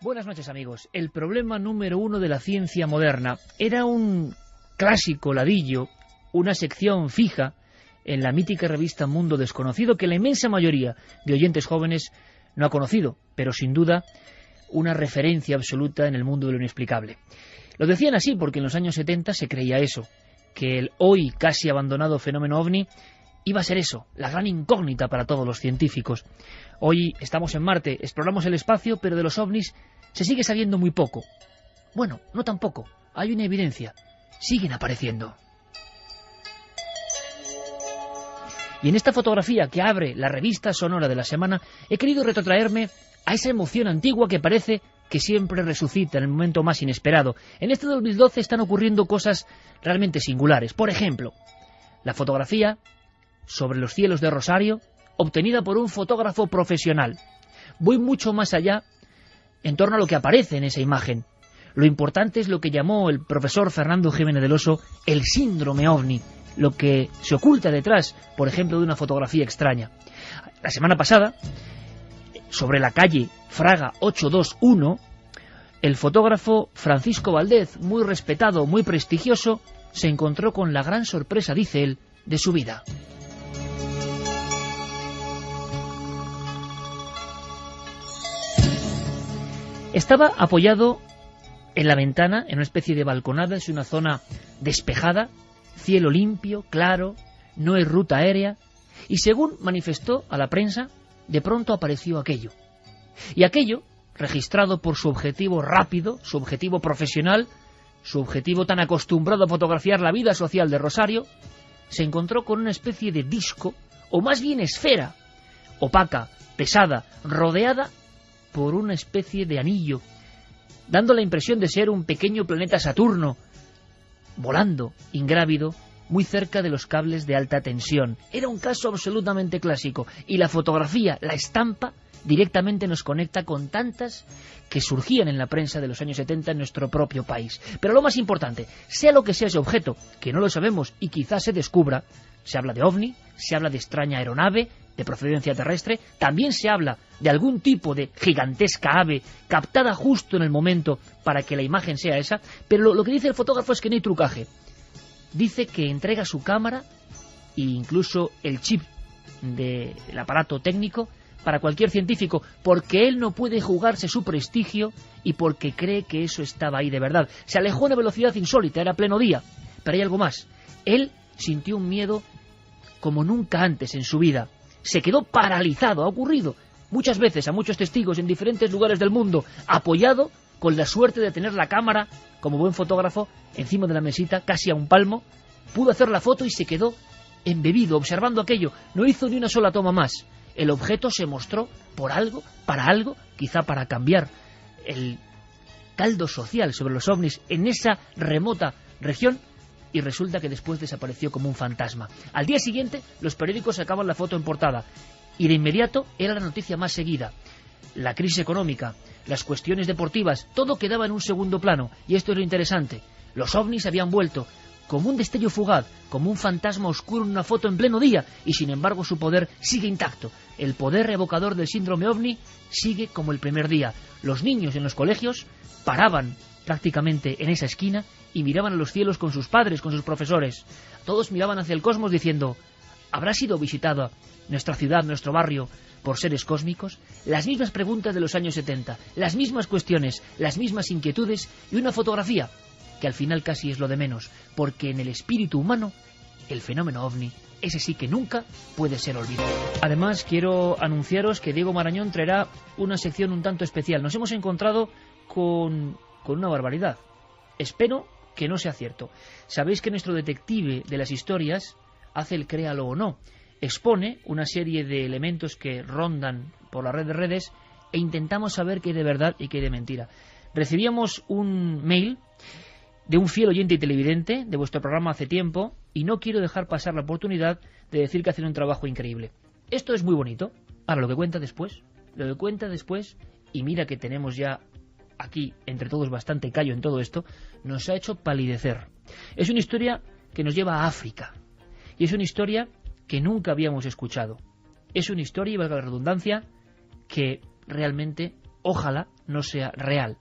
Buenas noches, amigos. El problema número uno de la ciencia moderna era un clásico ladillo, una sección fija en la mítica revista Mundo Desconocido que la inmensa mayoría de oyentes jóvenes no ha conocido, pero sin duda una referencia absoluta en el mundo de lo inexplicable. Lo decían así porque en los años 70 se creía eso, que el hoy casi abandonado fenómeno OVNI iba a ser eso, la gran incógnita para todos los científicos. Hoy estamos en Marte, exploramos el espacio, pero de los ovnis se sigue sabiendo muy poco. Bueno, no tan poco, hay una evidencia, siguen apareciendo. Y en esta fotografía que abre la revista sonora de la semana, he querido retrotraerme a esa emoción antigua que parece que siempre resucita en el momento más inesperado. En este 2012 están ocurriendo cosas realmente singulares. Por ejemplo, la fotografía sobre los cielos de Rosario, obtenida por un fotógrafo profesional. Voy mucho más allá en torno a lo que aparece en esa imagen. Lo importante es lo que llamó el profesor Fernando Jiménez del Oso el síndrome OVNI, lo que se oculta detrás, por ejemplo, de una fotografía extraña. La semana pasada, sobre la calle Fraga 821, el fotógrafo Francisco Valdez, muy respetado, muy prestigioso, se encontró con la gran sorpresa, dice él, de su vida. Estaba apoyado en la ventana, en una especie de balconada, es una zona despejada, cielo limpio, claro, no hay ruta aérea, y según manifestó a la prensa, de pronto apareció aquello. Y aquello, registrado por su objetivo rápido, su objetivo profesional, su objetivo tan acostumbrado a fotografiar la vida social de Rosario, se encontró con una especie de disco, o más bien esfera, opaca, pesada, rodeada por una especie de anillo, dando la impresión de ser un pequeño planeta Saturno, volando, ingrávido, muy cerca de los cables de alta tensión. Era un caso absolutamente clásico, y la fotografía, la estampa, directamente nos conecta con tantas que surgían en la prensa de los años 70 en nuestro propio país. Pero lo más importante, sea lo que sea ese objeto, que no lo sabemos y quizás se descubra, se habla de OVNI, se habla de extraña aeronave, de procedencia terrestre, también se habla de algún tipo de gigantesca ave captada justo en el momento para que la imagen sea esa, pero lo que dice el fotógrafo es que no hay trucaje. Dice que entrega su cámara e incluso el chip del aparato técnico para cualquier científico, porque él no puede jugarse su prestigio y porque cree que eso estaba ahí de verdad. Se alejó a una velocidad insólita, era pleno día, pero hay algo más. Él sintió un miedo como nunca antes en su vida. Se quedó paralizado, ha ocurrido muchas veces a muchos testigos en diferentes lugares del mundo, apoyado con la suerte de tener la cámara, como buen fotógrafo, encima de la mesita, casi a un palmo, pudo hacer la foto y se quedó embebido, observando aquello, no hizo ni una sola toma más. El objeto se mostró por algo, para algo, quizá para cambiar el caldo social sobre los ovnis en esa remota región, y resulta que después desapareció como un fantasma. Al día siguiente, los periódicos sacaban la foto en portada, y de inmediato era la noticia más seguida. La crisis económica, las cuestiones deportivas, todo quedaba en un segundo plano, y esto es lo interesante. Los ovnis habían vuelto, como un destello fugaz, como un fantasma oscuro en una foto en pleno día, y sin embargo su poder sigue intacto. El poder evocador del síndrome OVNI sigue como el primer día. Los niños en los colegios paraban prácticamente en esa esquina y miraban a los cielos con sus padres, con sus profesores. Todos miraban hacia el cosmos diciendo: ¿habrá sido visitada nuestra ciudad, nuestro barrio, por seres cósmicos? Las mismas preguntas de los años 70, las mismas cuestiones, las mismas inquietudes, y una fotografía que al final casi es lo de menos, porque en el espíritu humano, el fenómeno OVNI, ese sí que nunca puede ser olvidado. Además, quiero anunciaros que Diego Marañón traerá una sección un tanto especial. Nos hemos encontrado con una barbaridad. Espero que no sea cierto. Sabéis que nuestro detective de las historias hace el créalo o no. Expone una serie de elementos que rondan por la red de redes e intentamos saber qué hay de verdad y qué hay de mentira. Recibíamos un mail de un fiel oyente y televidente de vuestro programa hace tiempo, y no quiero dejar pasar la oportunidad de decir que hacen un trabajo increíble. Esto es muy bonito. Ahora, lo que cuenta después, y mira que tenemos ya aquí entre todos bastante callo en todo esto, nos ha hecho palidecer. Es una historia que nos lleva a África, y es una historia que nunca habíamos escuchado. Es una historia, y valga la redundancia, que realmente Ojalá no sea real,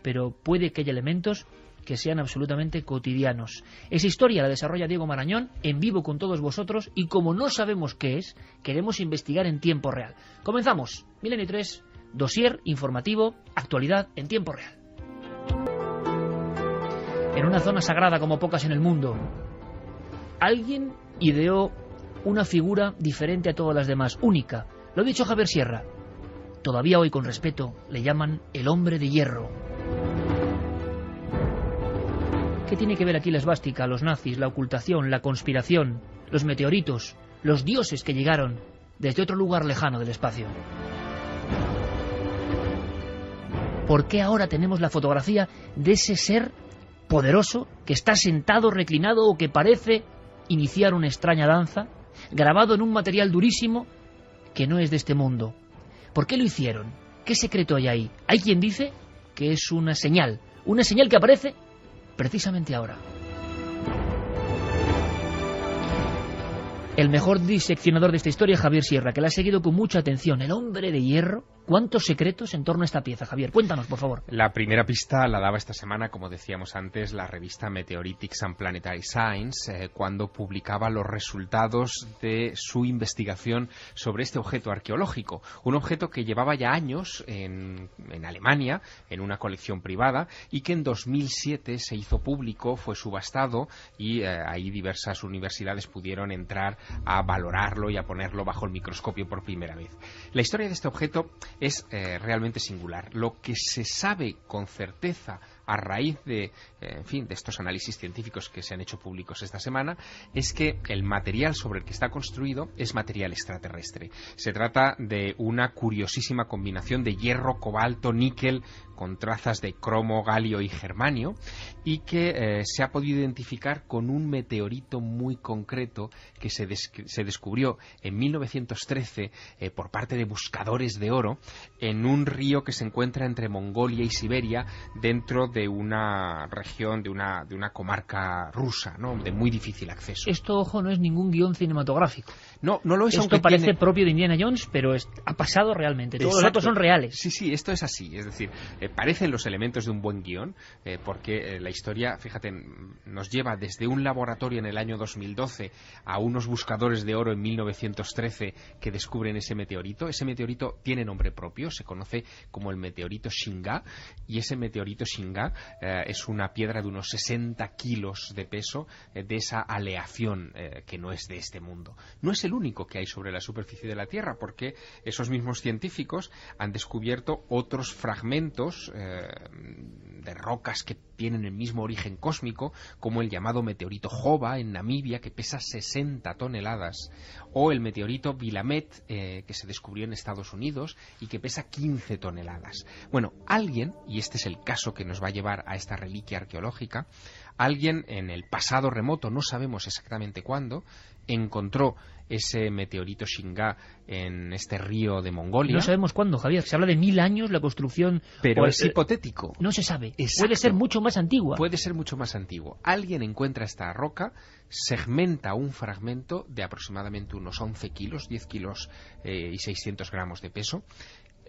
pero puede que haya elementos que sean absolutamente cotidianos. Esa historia la desarrolla Diego Marañón en vivo con todos vosotros, y como no sabemos qué es, queremos investigar en tiempo real. Comenzamos. Milenio 3, dossier informativo, actualidad en tiempo real. En una zona sagrada como pocas en el mundo, alguien ideó una figura diferente a todas las demás, única. Lo ha dicho Javier Sierra. Todavía hoy, con respeto, le llaman el hombre de hierro. ¿Qué tiene que ver aquí la esvástica, los nazis, la ocultación, la conspiración, los meteoritos, los dioses que llegaron desde otro lugar lejano del espacio? ¿Por qué ahora tenemos la fotografía de ese ser poderoso que está sentado, reclinado o que parece iniciar una extraña danza, grabado en un material durísimo que no es de este mundo? ¿Por qué lo hicieron? ¿Qué secreto hay ahí? Hay quien dice que es una señal que aparece precisamente ahora. El mejor diseccionador de esta historia, Javier Sierra, que la ha seguido con mucha atención. El hombre de hierro. ¿Cuántos secretos en torno a esta pieza, Javier? Cuéntanos, por favor. La primera pista la daba esta semana, como decíamos antes, la revista Meteoritics and Planetary Science, cuando publicaba los resultados de su investigación sobre este objeto arqueológico. Un objeto que llevaba ya años en Alemania, en una colección privada, y que en 2007 se hizo público, fue subastado, y ahí diversas universidades pudieron entrar a valorarlo y a ponerlo bajo el microscopio por primera vez. La historia de este objeto es realmente singular. Lo que se sabe con certeza a raíz de estos análisis científicos que se han hecho públicos esta semana, es que el material sobre el que está construido es material extraterrestre. Se trata de una curiosísima combinación de hierro, cobalto, níquel, con trazas de cromo, galio y germanio, y que se ha podido identificar con un meteorito muy concreto que se descubrió en 1913 por parte de buscadores de oro en un río que se encuentra entre Mongolia y Siberia, dentro de una región, de una comarca rusa, ¿no?, de muy difícil acceso. Esto, ojo, no es ningún guión cinematográfico. No lo es. Esto parece propio de Indiana Jones, pero ha pasado realmente. Todos los datos son reales. Sí, esto es así. Es decir, parecen los elementos de un buen guión, porque la historia, fíjate, nos lleva desde un laboratorio en el año 2012 a unos buscadores de oro en 1913 que descubren ese meteorito. Ese meteorito tiene nombre propio, se conoce como el meteorito Shinga, y ese meteorito Shinga es una piedra de unos 60 kilos de peso, de esa aleación que no es de este mundo. No es el único que hay sobre la superficie de la Tierra, porque esos mismos científicos han descubierto otros fragmentos de rocas que tienen el mismo origen cósmico, como el llamado meteorito Jova en Namibia, que pesa 60 toneladas, o el meteorito Willamette, que se descubrió en Estados Unidos y que pesa 15 toneladas. Bueno, alguien, y este es el caso que nos va a llevar a esta reliquia arqueológica, alguien en el pasado remoto, no sabemos exactamente cuándo, encontró ese meteorito Shinga en este río de Mongolia. No sabemos cuándo, Javier. Se habla de 1000 años la construcción. Pero es hipotético. No se sabe. Exacto. Puede ser mucho más antigua. Puede ser mucho más antiguo. Alguien encuentra esta roca, segmenta un fragmento de aproximadamente unos 11 kilos, 10 kilos y 600 gramos de peso.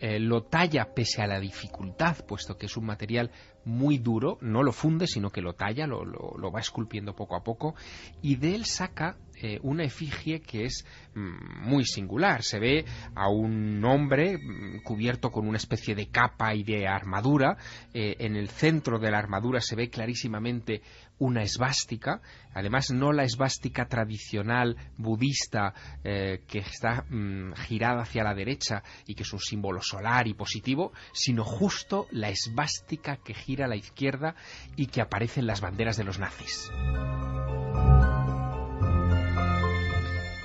Lo talla pese a la dificultad, puesto que es un material muy duro, no lo funde, sino que lo talla, lo va esculpiendo poco a poco, y de él saca una efigie que es muy singular. Se ve a un hombre cubierto con una especie de capa y de armadura. En el centro de la armadura se ve clarísimamente una esvástica, además no la esvástica tradicional budista que está girada hacia la derecha y que es un símbolo solar y positivo, sino justo la esvástica que gira a la izquierda y que aparece en las banderas de los nazis.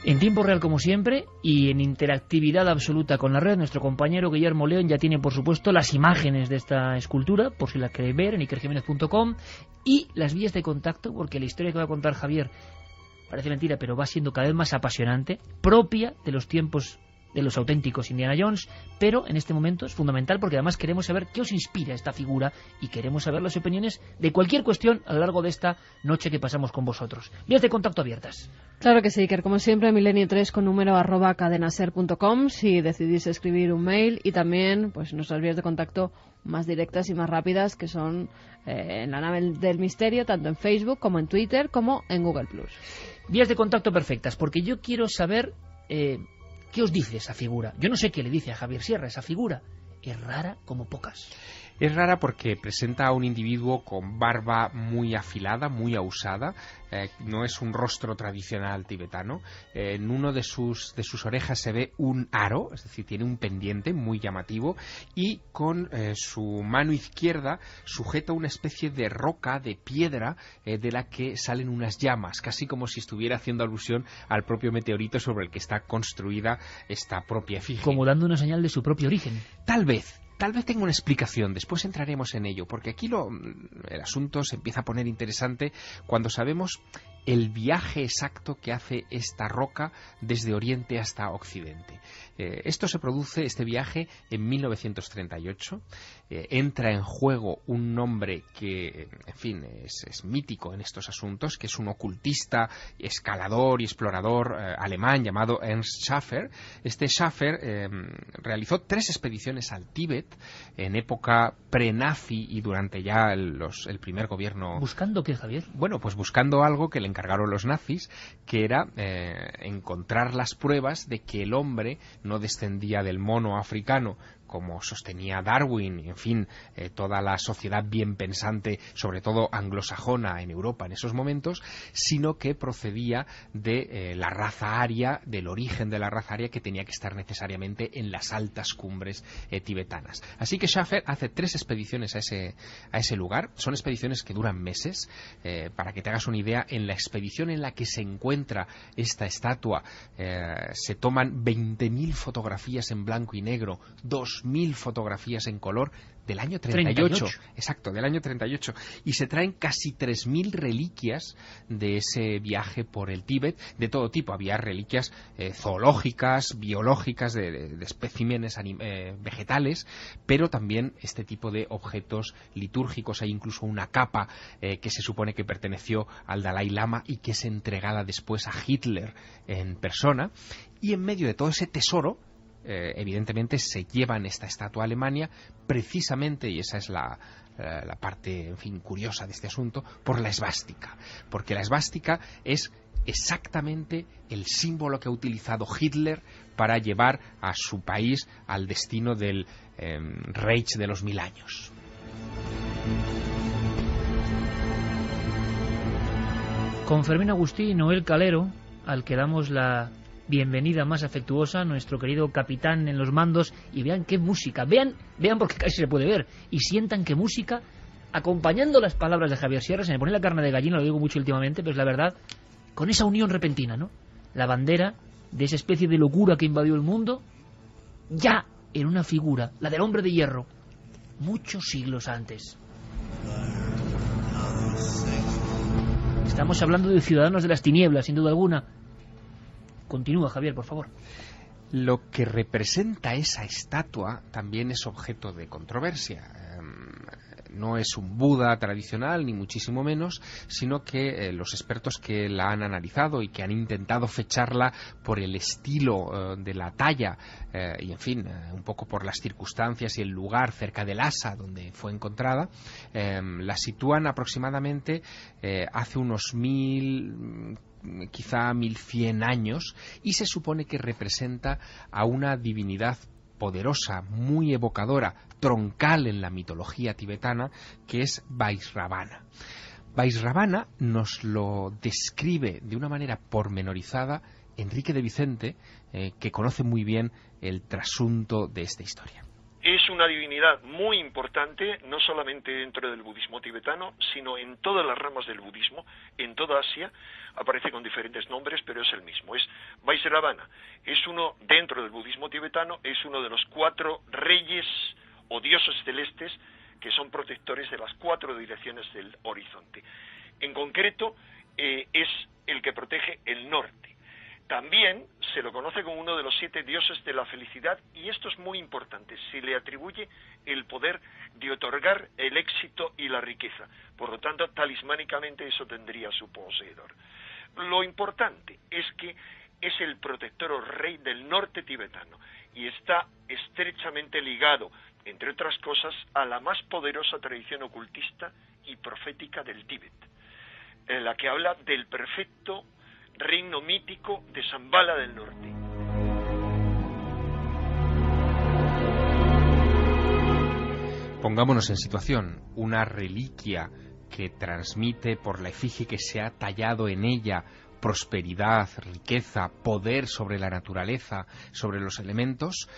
En tiempo real, como siempre, y en interactividad absoluta con la red, nuestro compañero Guillermo León ya tiene, por supuesto, las imágenes de esta escultura, por si las queréis ver, en ikerjimenez.com, y las vías de contacto, porque la historia que va a contar Javier parece mentira, pero va siendo cada vez más apasionante, propia de los tiempos de los auténticos Indiana Jones, pero en este momento es fundamental porque además queremos saber qué os inspira esta figura y queremos saber las opiniones de cualquier cuestión a lo largo de esta noche que pasamos con vosotros. Vías de contacto abiertas. Claro que sí, Iker, como siempre, milenio3 con número @cadenaser.com si decidís escribir un mail, y también pues nuestras vías de contacto más directas y más rápidas, que son en la nave del misterio, tanto en Facebook como en Twitter como en Google+. Vías de contacto perfectas, porque yo quiero saber qué os dice esa figura. Yo no sé qué le dice a Javier Sierra esa figura. Es rara como pocas. Es rara porque presenta a un individuo con barba muy afilada, muy ausada. No es un rostro tradicional tibetano. En uno de sus orejas se ve un aro, es decir, tiene un pendiente muy llamativo, y con su mano izquierda sujeta una especie de roca, de piedra, de la que salen unas llamas, casi como si estuviera haciendo alusión al propio meteorito sobre el que está construida esta propia efigie. Como dando una señal de su propio origen. Tal vez tenga una explicación, después entraremos en ello, porque aquí el asunto se empieza a poner interesante cuando sabemos el viaje exacto que hace esta roca desde Oriente hasta Occidente. Este viaje, en 1938. Entra en juego un nombre que, en fin, es mítico en estos asuntos, que es un ocultista, escalador y explorador alemán llamado Ernst Schäfer. Este Schäfer realizó 3 expediciones al Tíbet en época pre-nazi y durante ya el primer gobierno. ¿Buscando qué, Javier? Bueno, pues buscando algo que le encargaron los nazis, que era encontrar las pruebas de que el hombre no descendía del mono africano, como sostenía Darwin, y en fin, toda la sociedad bien pensante, sobre todo anglosajona en Europa en esos momentos, sino que procedía de la raza aria, del origen de la raza aria, que tenía que estar necesariamente en las altas cumbres tibetanas. Así que Schäfer hace 3 expediciones a ese lugar. Son expediciones que duran meses. Para que te hagas una idea, en la expedición en la que se encuentra esta estatua se toman 20.000 fotografías en blanco y negro, 2.000 fotografías en color, del año 38. Exacto, del año 38. Y se traen casi 3.000 reliquias de ese viaje por el Tíbet, de todo tipo. Había reliquias zoológicas, biológicas, de especímenes vegetales, pero también este tipo de objetos litúrgicos. Hay incluso una capa que se supone que perteneció al Dalai Lama y que es entregada después a Hitler en persona. Y en medio de todo ese tesoro, evidentemente se llevan esta estatua a Alemania, precisamente, y esa es la parte, en fin, curiosa de este asunto, por la esvástica. Porque la esvástica es exactamente el símbolo que ha utilizado Hitler para llevar a su país al destino del Reich de los 1000 años. Con Fermín Agustí y Noel Calero, al que damos la bienvenida más afectuosa, nuestro querido capitán en los mandos, y vean qué música, vean porque casi se puede ver, y sientan qué música, acompañando las palabras de Javier Sierra. Se me pone la carne de gallina, lo digo mucho últimamente, pero es la verdad, con esa unión repentina, ¿no? La bandera de esa especie de locura que invadió el mundo, ya en una figura, la del hombre de hierro, muchos siglos antes. Estamos hablando de ciudadanos de las tinieblas, sin duda alguna. Continúa, Javier, por favor. Lo que representa esa estatua también es objeto de controversia. No es un Buda tradicional, ni muchísimo menos, sino que los expertos que la han analizado y que han intentado fecharla por el estilo de la talla y, en fin, un poco por las circunstancias y el lugar cerca de Lhasa donde fue encontrada, la sitúan aproximadamente hace unos 1000, quizá 1100 años, y se supone que representa a una divinidad poderosa, muy evocadora, troncal en la mitología tibetana, que es Vaisravana. Vaisravana nos lo describe de una manera pormenorizada Enrique de Vicente, que conoce muy bien el trasunto de esta historia. Es una divinidad muy importante, no solamente dentro del budismo tibetano, sino en todas las ramas del budismo, en toda Asia. Aparece con diferentes nombres, pero es el mismo. Es Vaisravana. Es uno, dentro del budismo tibetano, es uno de los 4 reyes o dioses celestes que son protectores de las 4 direcciones del horizonte. En concreto, es el que protege el norte. También se lo conoce como uno de los 7 dioses de la felicidad, y esto es muy importante, se le atribuye el poder de otorgar el éxito y la riqueza. Por lo tanto, talismánicamente eso tendría su poseedor. Lo importante es que es el protector o rey del norte tibetano y está estrechamente ligado, entre otras cosas, a la más poderosa tradición ocultista y profética del Tíbet, en la que habla del perfecto reino mítico de Shambhala del norte. Pongámonos en situación, una reliquia que transmite por la efigie que se ha tallado en ella prosperidad, riqueza, poder sobre la naturaleza, sobre los elementos,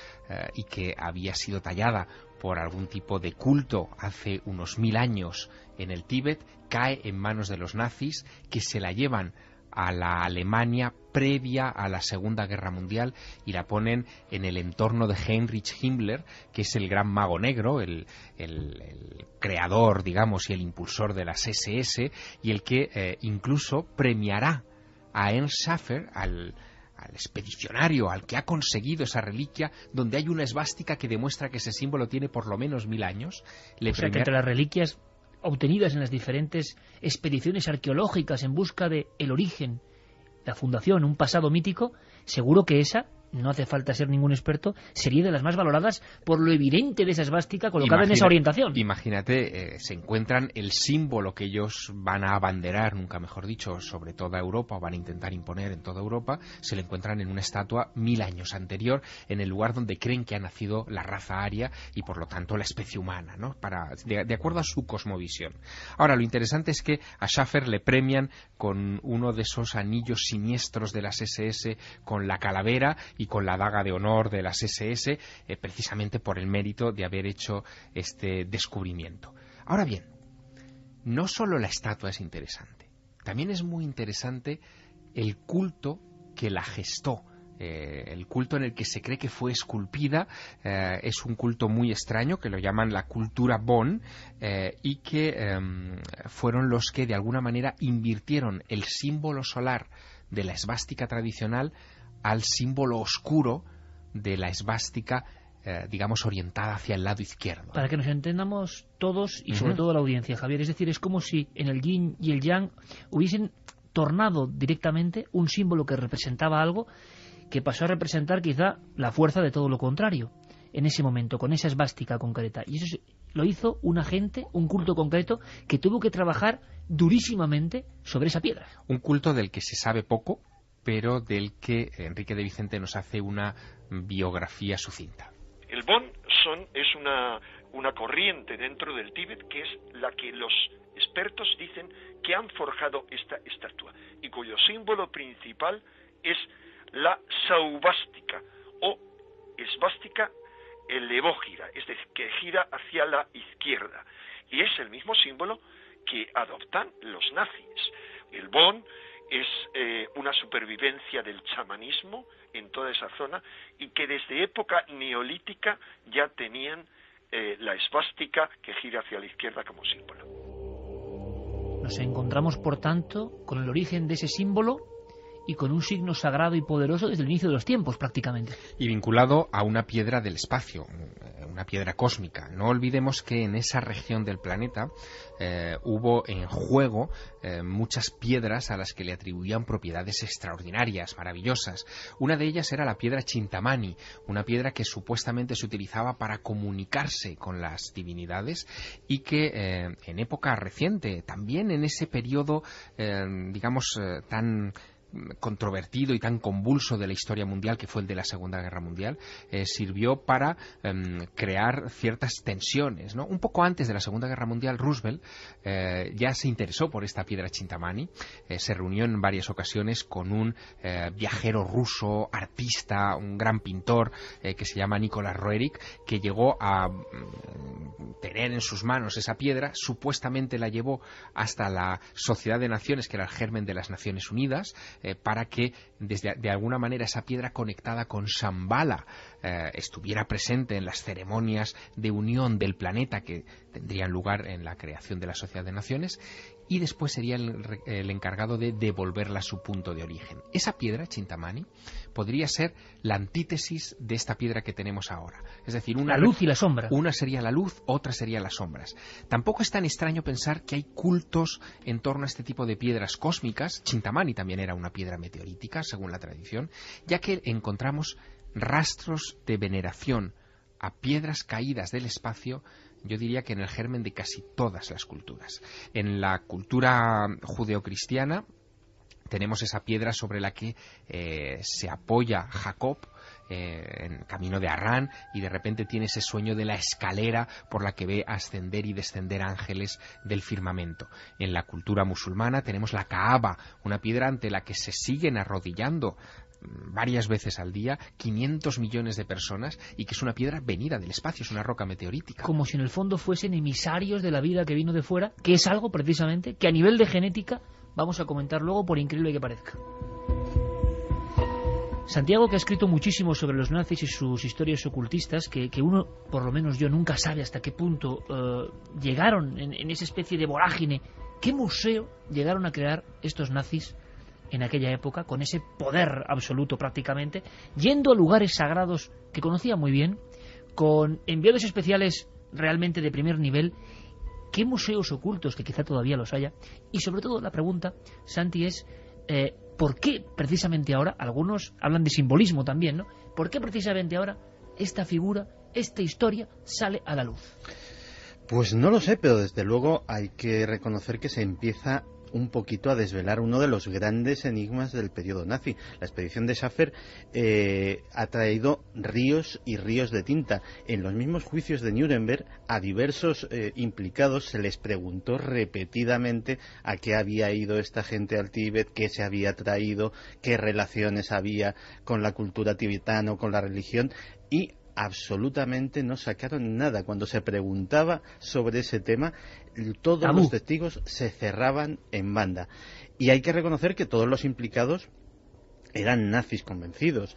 y que había sido tallada por algún tipo de culto hace unos 1000 años en el Tíbet, cae en manos de los nazis, que se la llevan a la Alemania previa a la Segunda Guerra Mundial y la ponen en el entorno de Heinrich Himmler, que es el gran mago negro, el creador, digamos, y el impulsor de las SS, y el que incluso premiará a Ernst Schaffer, al expedicionario, al que ha conseguido esa reliquia, donde hay una esvástica que demuestra que ese símbolo tiene por lo menos 1000 años. O sea, que entre las reliquias obtenidas en las diferentes expediciones arqueológicas en busca de el origen, la fundación, un pasado mítico, seguro que esa, no hace falta ser ningún experto, sería de las más valoradas por lo evidente de esa esvástica colocada en esa orientación. Imagínate, se encuentran el símbolo que ellos van a abanderar, nunca mejor dicho, sobre toda Europa, o van a intentar imponer en toda Europa, se lo encuentran en una estatua 1000 años anterior, en el lugar donde creen que ha nacido la raza aria y por lo tanto la especie humana, ¿no? De acuerdo a su cosmovisión. Ahora, lo interesante es que a Schaffer le premian con uno de esos anillos siniestros de las SS, con la calavera y con la daga de honor de las SS, precisamente por el mérito de haber hecho este descubrimiento. Ahora bien, no solo la estatua es interesante, también es muy interesante el culto que la gestó. El culto en el que se cree que fue esculpida es un culto muy extraño, que lo llaman la cultura Bon, y que fueron los que de alguna manera invirtieron el símbolo solar de la esvástica tradicional al símbolo oscuro de la esvástica, digamos, orientada hacia el lado izquierdo. Para que nos entendamos todos y sobre todo la audiencia, Javier, es decir, es como si en el yin y el yang hubiesen tornado directamente un símbolo que representaba algo que pasó a representar quizá la fuerza de todo lo contrario en ese momento, con esa esvástica concreta. Y eso lo hizo una gente, un culto concreto, que tuvo que trabajar durísimamente sobre esa piedra. Un culto del que se sabe poco, pero del que Enrique de Vicente nos hace una biografía sucinta. El Bon es una corriente dentro del Tíbet que es la que los expertos dicen que han forjado esta estatua y cuyo símbolo principal es la saubástica o esvástica elevógira, es decir, que gira hacia la izquierda, y es el mismo símbolo que adoptan los nazis. El Bon es una supervivencia del chamanismo en toda esa zona y que desde época neolítica ya tenían la esvástica que gira hacia la izquierda como símbolo. Nos encontramos, por tanto, con el origen de ese símbolo y con un signo sagrado y poderoso desde el inicio de los tiempos, prácticamente. Y vinculado a una piedra del espacio, una piedra cósmica. No olvidemos que en esa región del planeta hubo en juego muchas piedras a las que le atribuían propiedades extraordinarias, maravillosas. Una de ellas era la piedra Chintamani, una piedra que supuestamente se utilizaba para comunicarse con las divinidades y que en época reciente, también en ese periodo, tan controvertido y tan convulso de la historia mundial que fue el de la Segunda Guerra Mundial, sirvió para crear ciertas tensiones, ¿no? Un poco antes de la Segunda Guerra Mundial, Roosevelt ya se interesó por esta piedra Chintamani, se reunió en varias ocasiones con un viajero ruso, artista, un gran pintor que se llama Nicolás Roerich, que llegó a tener en sus manos esa piedra, supuestamente la llevó hasta la Sociedad de Naciones, que era el germen de las Naciones Unidas, para que de alguna manera esa piedra conectada con Shambhala estuviera presente en las ceremonias de unión del planeta que tendrían lugar en la creación de la Sociedad de Naciones. y después sería el encargado de devolverla a su punto de origen. Esa piedra, Chintamani, podría ser la antítesis de esta piedra que tenemos ahora. Es decir, la luz y la sombra. Una sería la luz, otra sería las sombras. Tampoco es tan extraño pensar que hay cultos en torno a este tipo de piedras cósmicas. Chintamani también era una piedra meteorítica, según la tradición, ya que encontramos rastros de veneración a piedras caídas del espacio, yo diría que en el germen de casi todas las culturas. En la cultura judeocristiana tenemos esa piedra sobre la que se apoya Jacob en camino de Harrán, y de repente tiene ese sueño de la escalera por la que ve ascender y descender ángeles del firmamento. En la cultura musulmana tenemos la Kaaba, una piedra ante la que se siguen arrodillando varias veces al día 500 millones de personas, y que es una piedra venida del espacio, es una roca meteorítica. Como si en el fondo fuesen emisarios de la vida que vino de fuera, que es algo precisamente que a nivel de genética vamos a comentar luego, por increíble que parezca. Santiago, que ha escrito muchísimo sobre los nazis y sus historias ocultistas, que uno, por lo menos yo, nunca sabe hasta qué punto llegaron en esa especie de vorágine. ¿Qué museo llegaron a crear estos nazis en aquella época, con ese poder absoluto prácticamente, yendo a lugares sagrados que conocía muy bien, con enviados especiales realmente de primer nivel? ¿Qué museos ocultos, que quizá todavía los haya? Y sobre todo la pregunta, Santi, es ¿por qué precisamente ahora? Algunos hablan de simbolismo también, ¿no? ¿Por qué precisamente ahora esta figura, esta historia sale a la luz? Pues no lo sé, pero desde luego hay que reconocer que se empieza un poquito a desvelar uno de los grandes enigmas del periodo nazi. La expedición de Schäfer ha traído ríos y ríos de tinta. En los mismos juicios de Nuremberg, a diversos implicados se les preguntó repetidamente a qué había ido esta gente al Tíbet, qué se había traído, qué relaciones había con la cultura tibetana o con la religión, y absolutamente no sacaron nada. Cuando se preguntaba sobre ese tema, todos los testigos se cerraban en banda. Y hay que reconocer que todos los implicados eran nazis convencidos.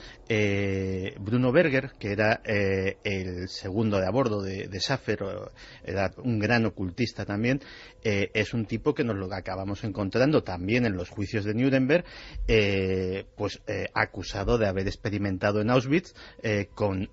Bruno Berger, que era el segundo de a bordo de Schäfer, era un gran ocultista también, es un tipo que nos lo acabamos encontrando también en los juicios de Nuremberg, acusado de haber experimentado en Auschwitz con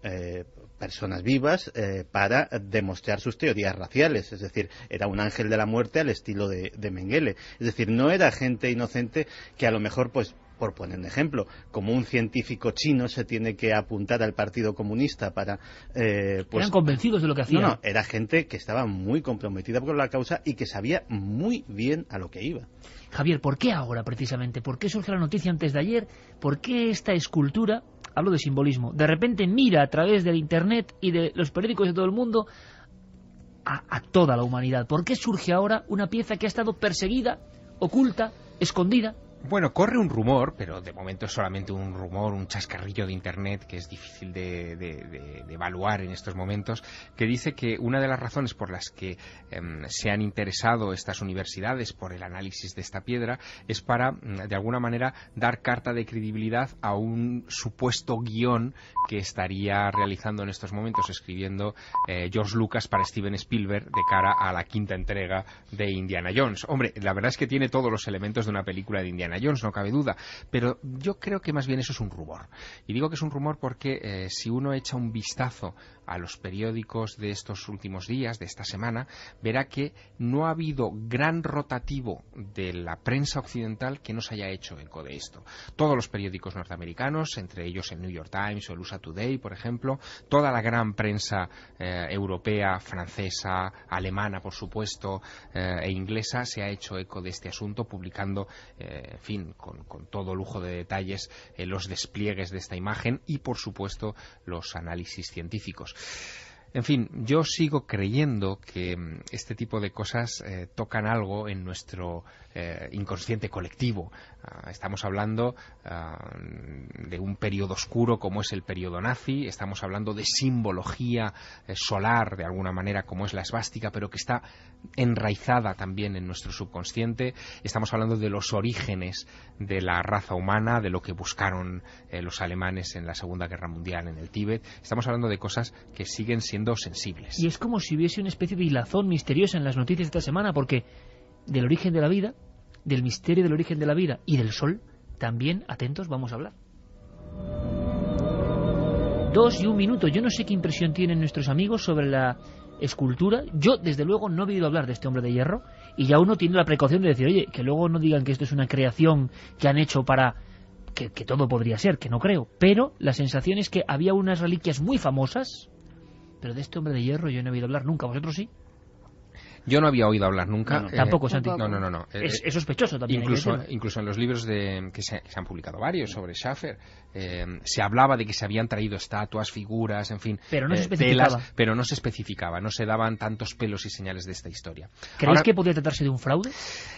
personas vivas para demostrar sus teorías raciales. Es decir, era un ángel de la muerte al estilo de Mengele. Es decir, no era gente inocente que a lo mejor, pues, por poner un ejemplo, como un científico chino se tiene que apuntar al Partido Comunista para... eran convencidos de lo que hacían. No, era gente que estaba muy comprometida con la causa y que sabía muy bien a lo que iba. Javier, ¿por qué ahora precisamente? ¿Por qué surge la noticia antes de ayer? ¿Por qué esta escultura, hablo de simbolismo, de repente mira a través del Internet y de los periódicos de todo el mundo a toda la humanidad? ¿Por qué surge ahora una pieza que ha estado perseguida, oculta, escondida? Bueno, corre un rumor, pero de momento es solamente un rumor, un chascarrillo de Internet que es difícil de evaluar en estos momentos, que dice que una de las razones por las que se han interesado estas universidades por el análisis de esta piedra es para, de alguna manera, dar carta de credibilidad a un supuesto guión que estaría realizando en estos momentos, escribiendo George Lucas para Steven Spielberg de cara a la 5ª entrega de Indiana Jones. Hombre, la verdad es que tiene todos los elementos de una película de Indiana Jones, no cabe duda, pero yo creo que más bien eso es un rumor. Y digo que es un rumor porque si uno echa un vistazo a los periódicos de estos últimos días, de esta semana, verá que no ha habido gran rotativo de la prensa occidental que no se haya hecho eco de esto. Todos los periódicos norteamericanos, entre ellos el New York Times o el USA Today, por ejemplo, toda la gran prensa europea, francesa, alemana, por supuesto, e inglesa, se ha hecho eco de este asunto, publicando en fin, con todo lujo de detalles, los despliegues de esta imagen y, por supuesto, los análisis científicos. En fin, yo sigo creyendo que este tipo de cosas tocan algo en nuestro inconsciente colectivo. Estamos hablando de un periodo oscuro como es el periodo nazi, estamos hablando de simbología solar, de alguna manera, como es la esvástica, pero que está enraizada también en nuestro subconsciente. Estamos hablando de los orígenes de la raza humana, de lo que buscaron los alemanes en la Segunda Guerra Mundial en el Tíbet. Estamos hablando de cosas que siguen siendo sensibles. Y es como si hubiese una especie de hilazón misteriosa en las noticias de esta semana, porque del origen de la vida, del misterio del origen de la vida y del Sol, también, atentos, vamos a hablar. 2 y 1 minuto. Yo no sé qué impresión tienen nuestros amigos sobre la escultura. Yo, desde luego, no he oído hablar de este hombre de hierro, y ya uno tiene la precaución de decir, oye, que luego no digan que esto es una creación que han hecho para... que todo podría ser, que no creo. Pero la sensación es que había unas reliquias muy famosas, pero de este hombre de hierro yo no he oído hablar nunca. ¿Vosotros sí? Yo no había oído hablar nunca. Tampoco, Santi. No. Es sospechoso también. Incluso en los libros que se han publicado varios sobre Schaffer, se hablaba de que se habían traído estatuas, figuras, en fin, pero no se especificaba. Telas, pero no se especificaba, no se daban tantos pelos y señales de esta historia. ¿Creéis que podría tratarse de un fraude?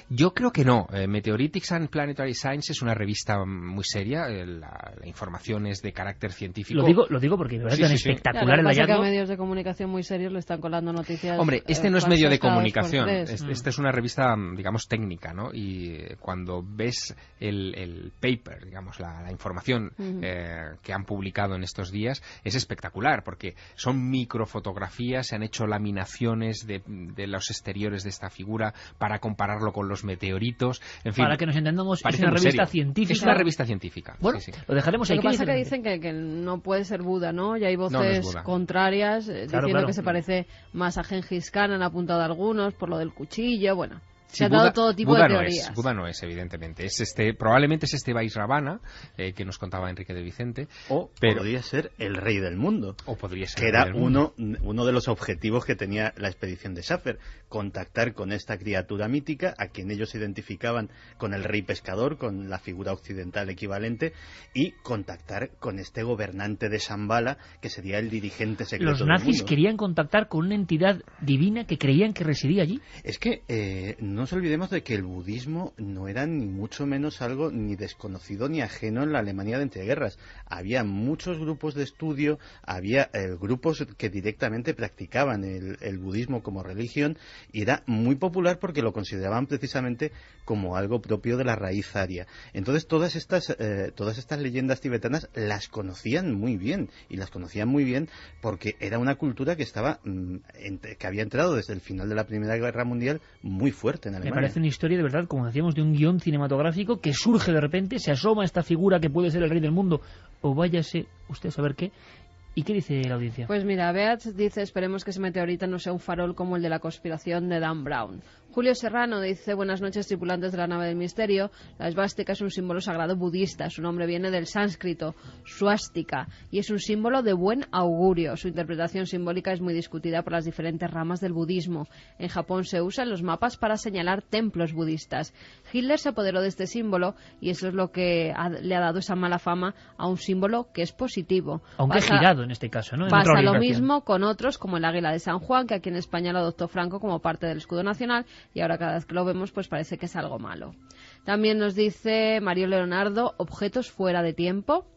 Yo creo que no. Meteoritics and Planetary Science es una revista muy seria, la información es de carácter científico. Lo digo porque me parece tan espectacular el hallazgo. Claro, que medios de comunicación muy serios le están colando noticias. Hombre, este no es medio de comunicación, esta es una revista, digamos, técnica, ¿no? Y cuando ves el paper, digamos, la información que han publicado en estos días, es espectacular, porque son microfotografías, se han hecho laminaciones de los exteriores de esta figura para compararlo con los meteoritos, en fin. Para que nos entendamos, es una revista científica. Es una revista científica. Bueno, sí. Lo dejaremos ahí. Lo que pasa es que dicen que no puede ser Buda, ¿no? Y hay voces contrarias diciendo que se parece más a Gengis Khan, han apuntado algunos, por lo del cuchillo, bueno. Se ha dado todo tipo de teorías. Buda no es, evidentemente. Probablemente es este Vaisravana que nos contaba Enrique de Vicente. Pero podría ser el rey del mundo. O podría ser. Que era uno de los objetivos que tenía la expedición de Schaffer. Contactar con esta criatura mítica, a quien ellos identificaban con el rey pescador, con la figura occidental equivalente, y contactar con este gobernante de Shambhala, que sería el dirigente secreto del mundo. ¿Los nazis querían contactar con una entidad divina que creían que residía allí? Es que no nos olvidemos de que el budismo no era ni mucho menos algo ni desconocido ni ajeno en la Alemania de entreguerras. Había muchos grupos de estudio, había grupos que directamente practicaban el budismo como religión, y era muy popular porque lo consideraban precisamente como algo propio de la raíz aria. Entonces todas estas leyendas tibetanas las conocían muy bien, y las conocían muy bien porque era una cultura que estaba que había entrado desde el final de la Primera Guerra Mundial muy fuerte en Alemania. Me parece una historia de verdad, como decíamos, de un guión cinematográfico que surge de repente, se asoma esta figura que puede ser el rey del mundo, o váyase usted a saber qué. ¿Y qué dice la audiencia? Pues mira, Beats dice, esperemos que ese meteorito no sea un farol como el de la conspiración de Dan Brown. Julio Serrano dice, buenas noches, tripulantes de la nave del misterio. La esvástica es un símbolo sagrado budista. Su nombre viene del sánscrito, swastika, y es un símbolo de buen augurio. Su interpretación simbólica es muy discutida por las diferentes ramas del budismo. En Japón se usa en los mapas para señalar templos budistas. Hitler se apoderó de este símbolo y eso es lo que le ha dado esa mala fama a un símbolo que es positivo. Aunque girado en este caso, ¿no? Pasa lo mismo con otros, como el águila de San Juan, que aquí en España lo adoptó Franco como parte del escudo nacional, y ahora cada vez que lo vemos pues parece que es algo malo. También nos dice Mario Leonardo, objetos fuera de tiempo.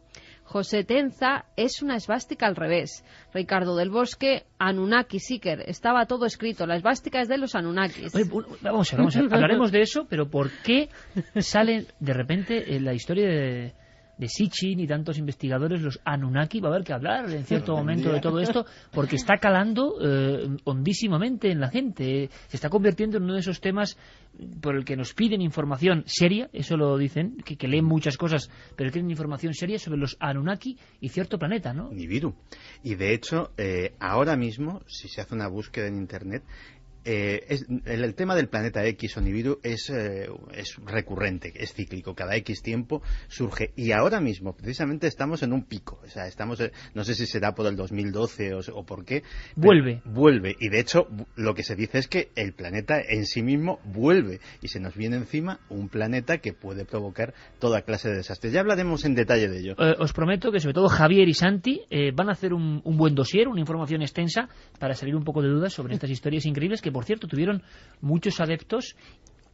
José Tenza, es una esvástica al revés. Ricardo del Bosque, Anunnaki Seeker, estaba todo escrito, la esvástica es de los Anunnakis. Oye, vamos a ver, hablaremos de eso, pero ¿por qué sale de repente en la historia de Sitchin y tantos investigadores, los Anunnaki? Va a haber que hablar en cierto momento de todo esto, porque está calando hondísimamente en la gente. Se está convirtiendo en uno de esos temas por el que nos piden información seria, eso lo dicen, que leen muchas cosas, pero quieren información seria sobre los Anunnaki y cierto planeta, ¿no? Nibiru. Y de hecho, ahora mismo, si se hace una búsqueda en Internet, el tema del planeta X o Nibiru es recurrente, es cíclico, cada X tiempo surge, y ahora mismo precisamente estamos en un pico, o sea, estamos, no sé si será por el 2012 o por qué, vuelve, y de hecho lo que se dice es que el planeta en sí mismo vuelve, y se nos viene encima un planeta que puede provocar toda clase de desastres. Ya hablaremos en detalle de ello. Os prometo que sobre todo Javier y Santi van a hacer un buen dossier, una información extensa, para salir un poco de dudas sobre estas historias increíbles que, por cierto, tuvieron muchos adeptos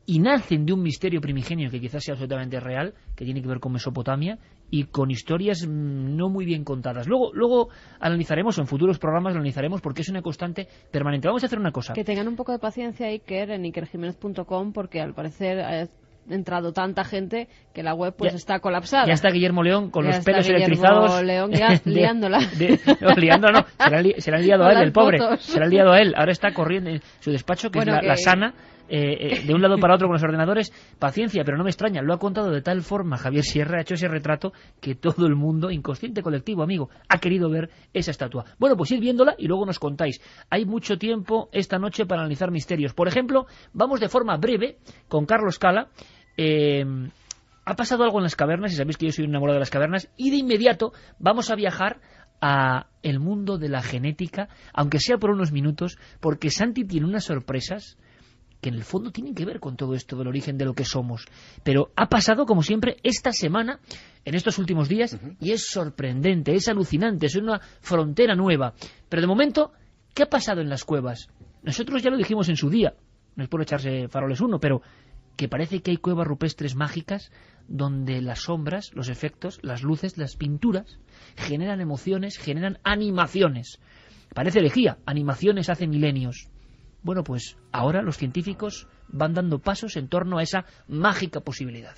y nacen de un misterio primigenio que quizás sea absolutamente real, que tiene que ver con Mesopotamia y con historias no muy bien contadas. Luego analizaremos, o en futuros programas lo analizaremos, porque es una constante permanente. Vamos a hacer una cosa. Que tengan un poco de paciencia, Iker, en ikerjimenez.com, porque al parecer entrado tanta gente que la web pues está colapsada. Ya está Guillermo León con ya los pelos Guillermo electrizados. León ya liándola. Liándola no, se la han liado a él, el pobre. Fotos. Se la han liado a él. Ahora está corriendo en su despacho, que bueno, es la sana, de un lado para otro con los ordenadores. Paciencia, pero no me extraña. Lo ha contado de tal forma Javier Sierra, ha hecho ese retrato que todo el mundo, inconsciente colectivo, amigo, ha querido ver esa estatua. Bueno, pues ir viéndola y luego nos contáis. Hay mucho tiempo esta noche para analizar misterios. Por ejemplo, vamos de forma breve con Carlos Cala. Ha pasado algo en las cavernas, y sabéis que yo soy un enamorado de las cavernas, y de inmediato vamos a viajar a el mundo de la genética, aunque sea por unos minutos, porque Santi tiene unas sorpresas que en el fondo tienen que ver con todo esto del origen de lo que somos. Pero ha pasado, como siempre, esta semana, en estos últimos días, y es sorprendente, es alucinante, es una frontera nueva. Pero de momento, ¿qué ha pasado en las cuevas? Nosotros ya lo dijimos en su día, no es por echarse faroles uno, pero que parece que hay cuevas rupestres mágicas donde las sombras, los efectos, las luces, las pinturas generan emociones, generan animaciones. Parece herejía, animaciones hace milenios. Bueno, pues ahora los científicos van dando pasos en torno a esa mágica posibilidad.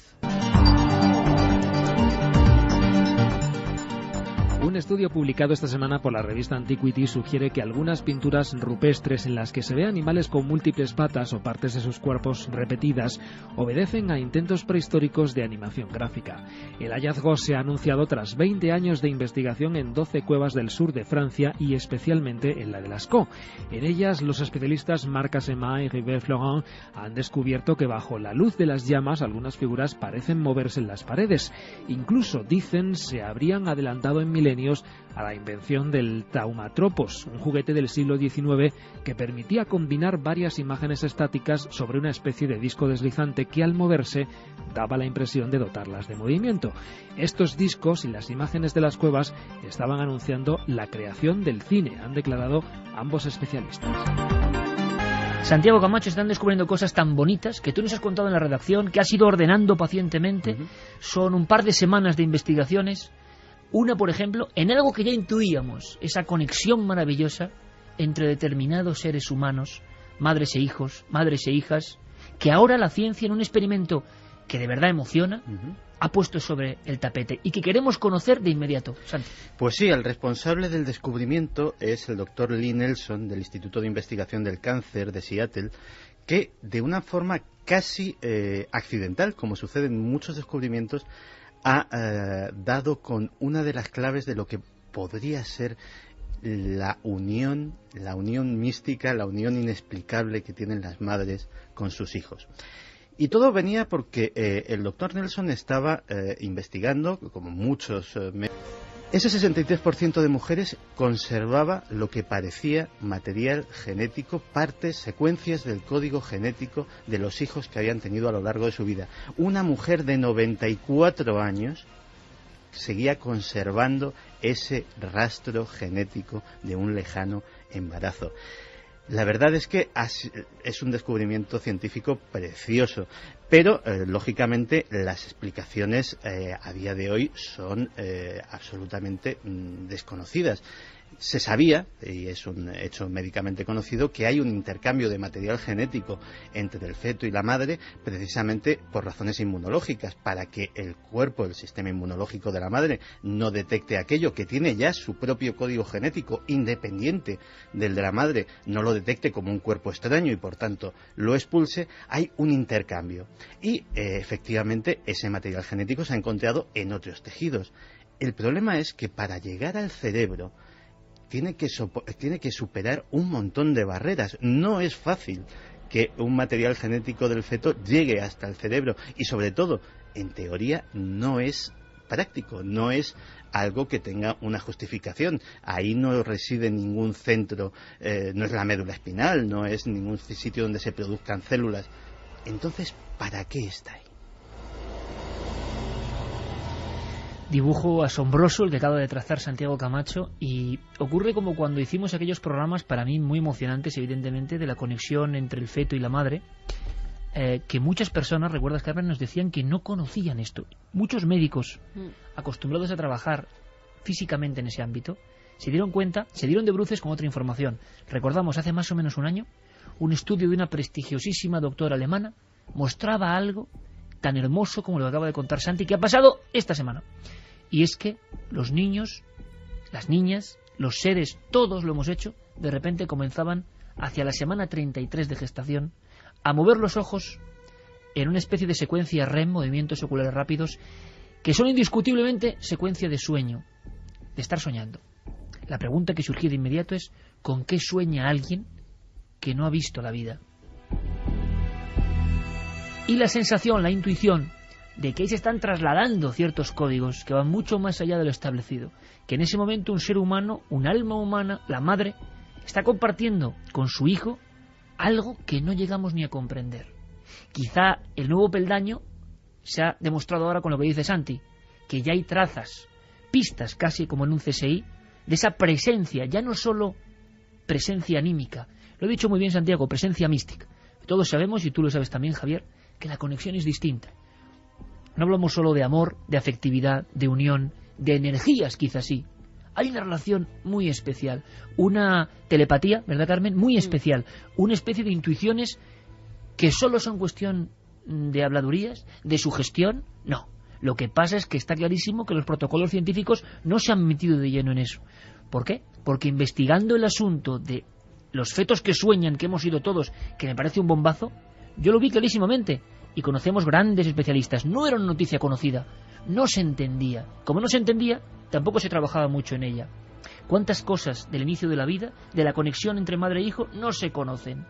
Un estudio publicado esta semana por la revista Antiquity sugiere que algunas pinturas rupestres en las que se ve animales con múltiples patas o partes de sus cuerpos repetidas obedecen a intentos prehistóricos de animación gráfica. El hallazgo se ha anunciado tras 20 años de investigación en 12 cuevas del sur de Francia y especialmente en la de Lascaux. En ellas, los especialistas Marc Casema y Rivet Florent han descubierto que bajo la luz de las llamas algunas figuras parecen moverse en las paredes. Incluso, dicen, se habrían adelantado en milenios a la invención del Taumatropos, un juguete del siglo XIX que permitía combinar varias imágenes estáticas sobre una especie de disco deslizante que al moverse daba la impresión de dotarlas de movimiento. Estos discos y las imágenes de las cuevas estaban anunciando la creación del cine, han declarado ambos especialistas. Santiago Camacho, están descubriendo cosas tan bonitas que tú nos has contado en la redacción, que has ido ordenando pacientemente. Son un par de semanas de investigaciones. Una, por ejemplo, en algo que ya intuíamos, esa conexión maravillosa entre determinados seres humanos, madres e hijos, madres e hijas, que ahora la ciencia, en un experimento que de verdad emociona, ha puesto sobre el tapete y que queremos conocer de inmediato. Santi. Pues sí, el responsable del descubrimiento es el doctor Lee Nelson, del Instituto de Investigación del Cáncer de Seattle, que de una forma casi accidental, como sucede en muchos descubrimientos, ha dado con una de las claves de lo que podría ser la unión mística, la unión inexplicable que tienen las madres con sus hijos. Y todo venía porque el doctor Nelson estaba investigando, como muchos... Ese 63% de mujeres conservaba lo que parecía material genético, partes, secuencias del código genético de los hijos que habían tenido a lo largo de su vida. Una mujer de 94 años seguía conservando ese rastro genético de un lejano embarazo. La verdad es que es un descubrimiento científico precioso, pero lógicamente las explicaciones a día de hoy son absolutamente desconocidas. Se sabía, y es un hecho médicamente conocido, que hay un intercambio de material genético entre el feto y la madre precisamente por razones inmunológicas, para que el cuerpo, el sistema inmunológico de la madre, no detecte aquello que tiene ya su propio código genético independiente del de la madre, no lo detecte como un cuerpo extraño y por tanto lo expulse. Hay un intercambio y efectivamente ese material genético se ha encontrado en otros tejidos. El problema es que para llegar al cerebro tiene que superar un montón de barreras. No es fácil que un material genético del feto llegue hasta el cerebro y sobre todo, en teoría, no es práctico, no es algo que tenga una justificación. Ahí no reside ningún centro, no es la médula espinal, no es ningún sitio donde se produzcan células. Entonces, ¿para qué está ahí? Dibujo asombroso el que acaba de trazar Santiago Camacho, y ocurre como cuando hicimos aquellos programas, para mí muy emocionantes evidentemente, de la conexión entre el feto y la madre, que muchas personas, recuerdas, Carmen, nos decían que no conocían esto. Muchos médicos acostumbrados a trabajar físicamente en ese ámbito se dieron cuenta, se dieron de bruces con otra información. Recordamos, hace más o menos un año, un estudio de una prestigiosísima doctora alemana mostraba algo tan hermoso como lo que acaba de contar Santi, que ha pasado esta semana. Y es que los niños, las niñas, los seres, todos lo hemos hecho, de repente comenzaban hacia la semana 33 de gestación a mover los ojos en una especie de secuencia REM, movimientos oculares rápidos, que son indiscutiblemente secuencia de sueño, de estar soñando. La pregunta que surgió de inmediato es: ¿con qué sueña alguien que no ha visto la vida? Y la sensación, la intuición de que ahí se están trasladando ciertos códigos que van mucho más allá de lo establecido, que en ese momento un ser humano, un alma humana, la madre, está compartiendo con su hijo algo que no llegamos ni a comprender. Quizá el nuevo peldaño se ha demostrado ahora con lo que dice Santi, que ya hay trazas, pistas casi como en un CSI, de esa presencia, ya no solo presencia anímica, lo he dicho muy bien Santiago, presencia mística. Todos sabemos, y tú lo sabes también, Javier, que la conexión es distinta. No hablamos solo de amor, de afectividad, de unión, de energías quizás sí. Hay una relación muy especial, una telepatía, ¿verdad, Carmen? Muy especial, una especie de intuiciones que solo son cuestión de habladurías, de sugestión, no. Lo que pasa es que está clarísimo que los protocolos científicos no se han metido de lleno en eso. ¿Por qué? Porque investigando el asunto de los fetos que sueñan, que hemos sido todos, que me parece un bombazo, yo lo vi clarísimamente. Y conocemos grandes especialistas. No era una noticia conocida. No se entendía. Como no se entendía, tampoco se trabajaba mucho en ella. ¿Cuántas cosas del inicio de la vida, de la conexión entre madre e hijo, no se conocen?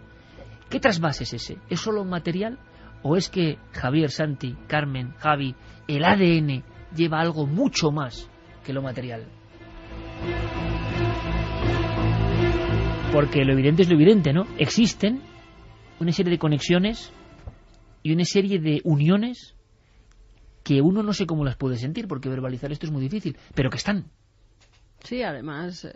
¿Qué trasvase es ese? ¿Es solo material? ¿O es que Javier, Santi, Carmen, Javi, el ADN lleva algo mucho más que lo material? Porque lo evidente es lo evidente, ¿no? Existen una serie de conexiones y una serie de uniones que uno no sé cómo las puede sentir, porque verbalizar esto es muy difícil, pero que están. Sí, además,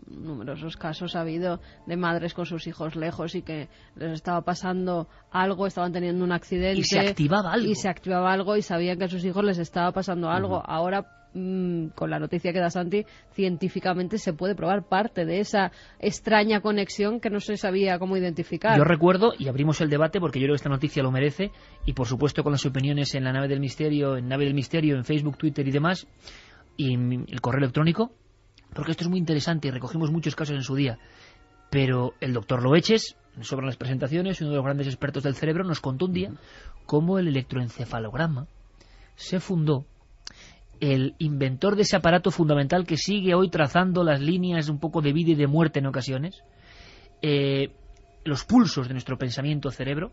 numerosos casos ha habido de madres con sus hijos lejos y que les estaba pasando algo, estaban teniendo un accidente. Y se activaba algo. Y se activaba algo y sabían que a sus hijos les estaba pasando algo. Ahora, con la noticia que da Santi, científicamente se puede probar parte de esa extraña conexión que no se sabía cómo identificar. Yo recuerdo, y abrimos el debate porque yo creo que esta noticia lo merece, y por supuesto con las opiniones en la Nave del Misterio, en Facebook, Twitter y demás, y el correo electrónico, porque esto es muy interesante y recogimos muchos casos en su día. Pero el doctor Loeches, sobre las presentaciones, uno de los grandes expertos del cerebro, nos contó un día cómo el electroencefalograma se fundó. El inventor de ese aparato fundamental que sigue hoy trazando las líneas un poco de vida y de muerte en ocasiones, los pulsos de nuestro pensamiento cerebro,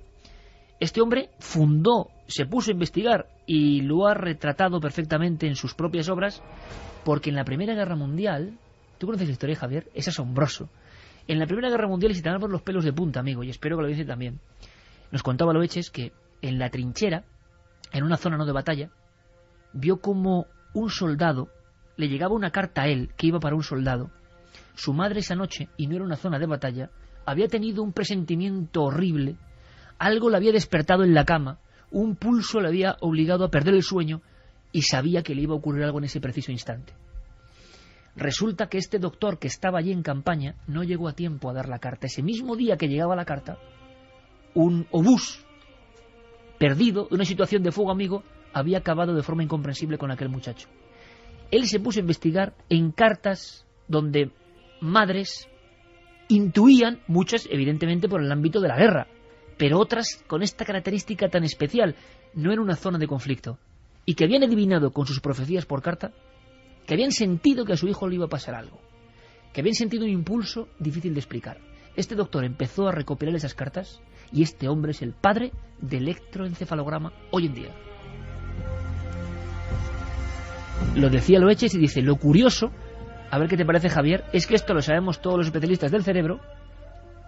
este hombre fundó, se puso a investigar y lo ha retratado perfectamente en sus propias obras, porque en la Primera Guerra Mundial, tú conoces la historia, Javier, es asombroso. En la Primera Guerra Mundial, y si te damos los pelos de punta, amigo, y espero que lo dice también, nos contaba Loeches que en la trinchera, en una zona no de batalla, vio como un soldado, le llegaba una carta a él que iba para un soldado. Su madre esa noche, y no era una zona de batalla, había tenido un presentimiento horrible, algo le había despertado en la cama, un pulso le había obligado a perder el sueño y sabía que le iba a ocurrir algo en ese preciso instante. Resulta que este doctor que estaba allí en campaña no llegó a tiempo a dar la carta. Ese mismo día que llegaba la carta, un obús perdido de una situación de fuego amigo había acabado de forma incomprensible con aquel muchacho. Él se puso a investigar en cartas donde madres intuían, muchas evidentemente por el ámbito de la guerra, pero otras con esta característica tan especial, no en una zona de conflicto, y que habían adivinado con sus profecías por carta, que habían sentido que a su hijo le iba a pasar algo, que habían sentido un impulso difícil de explicar. Este doctor empezó a recopilar esas cartas y este hombre es el padre del electroencefalograma hoy en día. Lo decía Loeches y dice, lo curioso, a ver qué te parece, Javier, es que esto lo sabemos todos los especialistas del cerebro,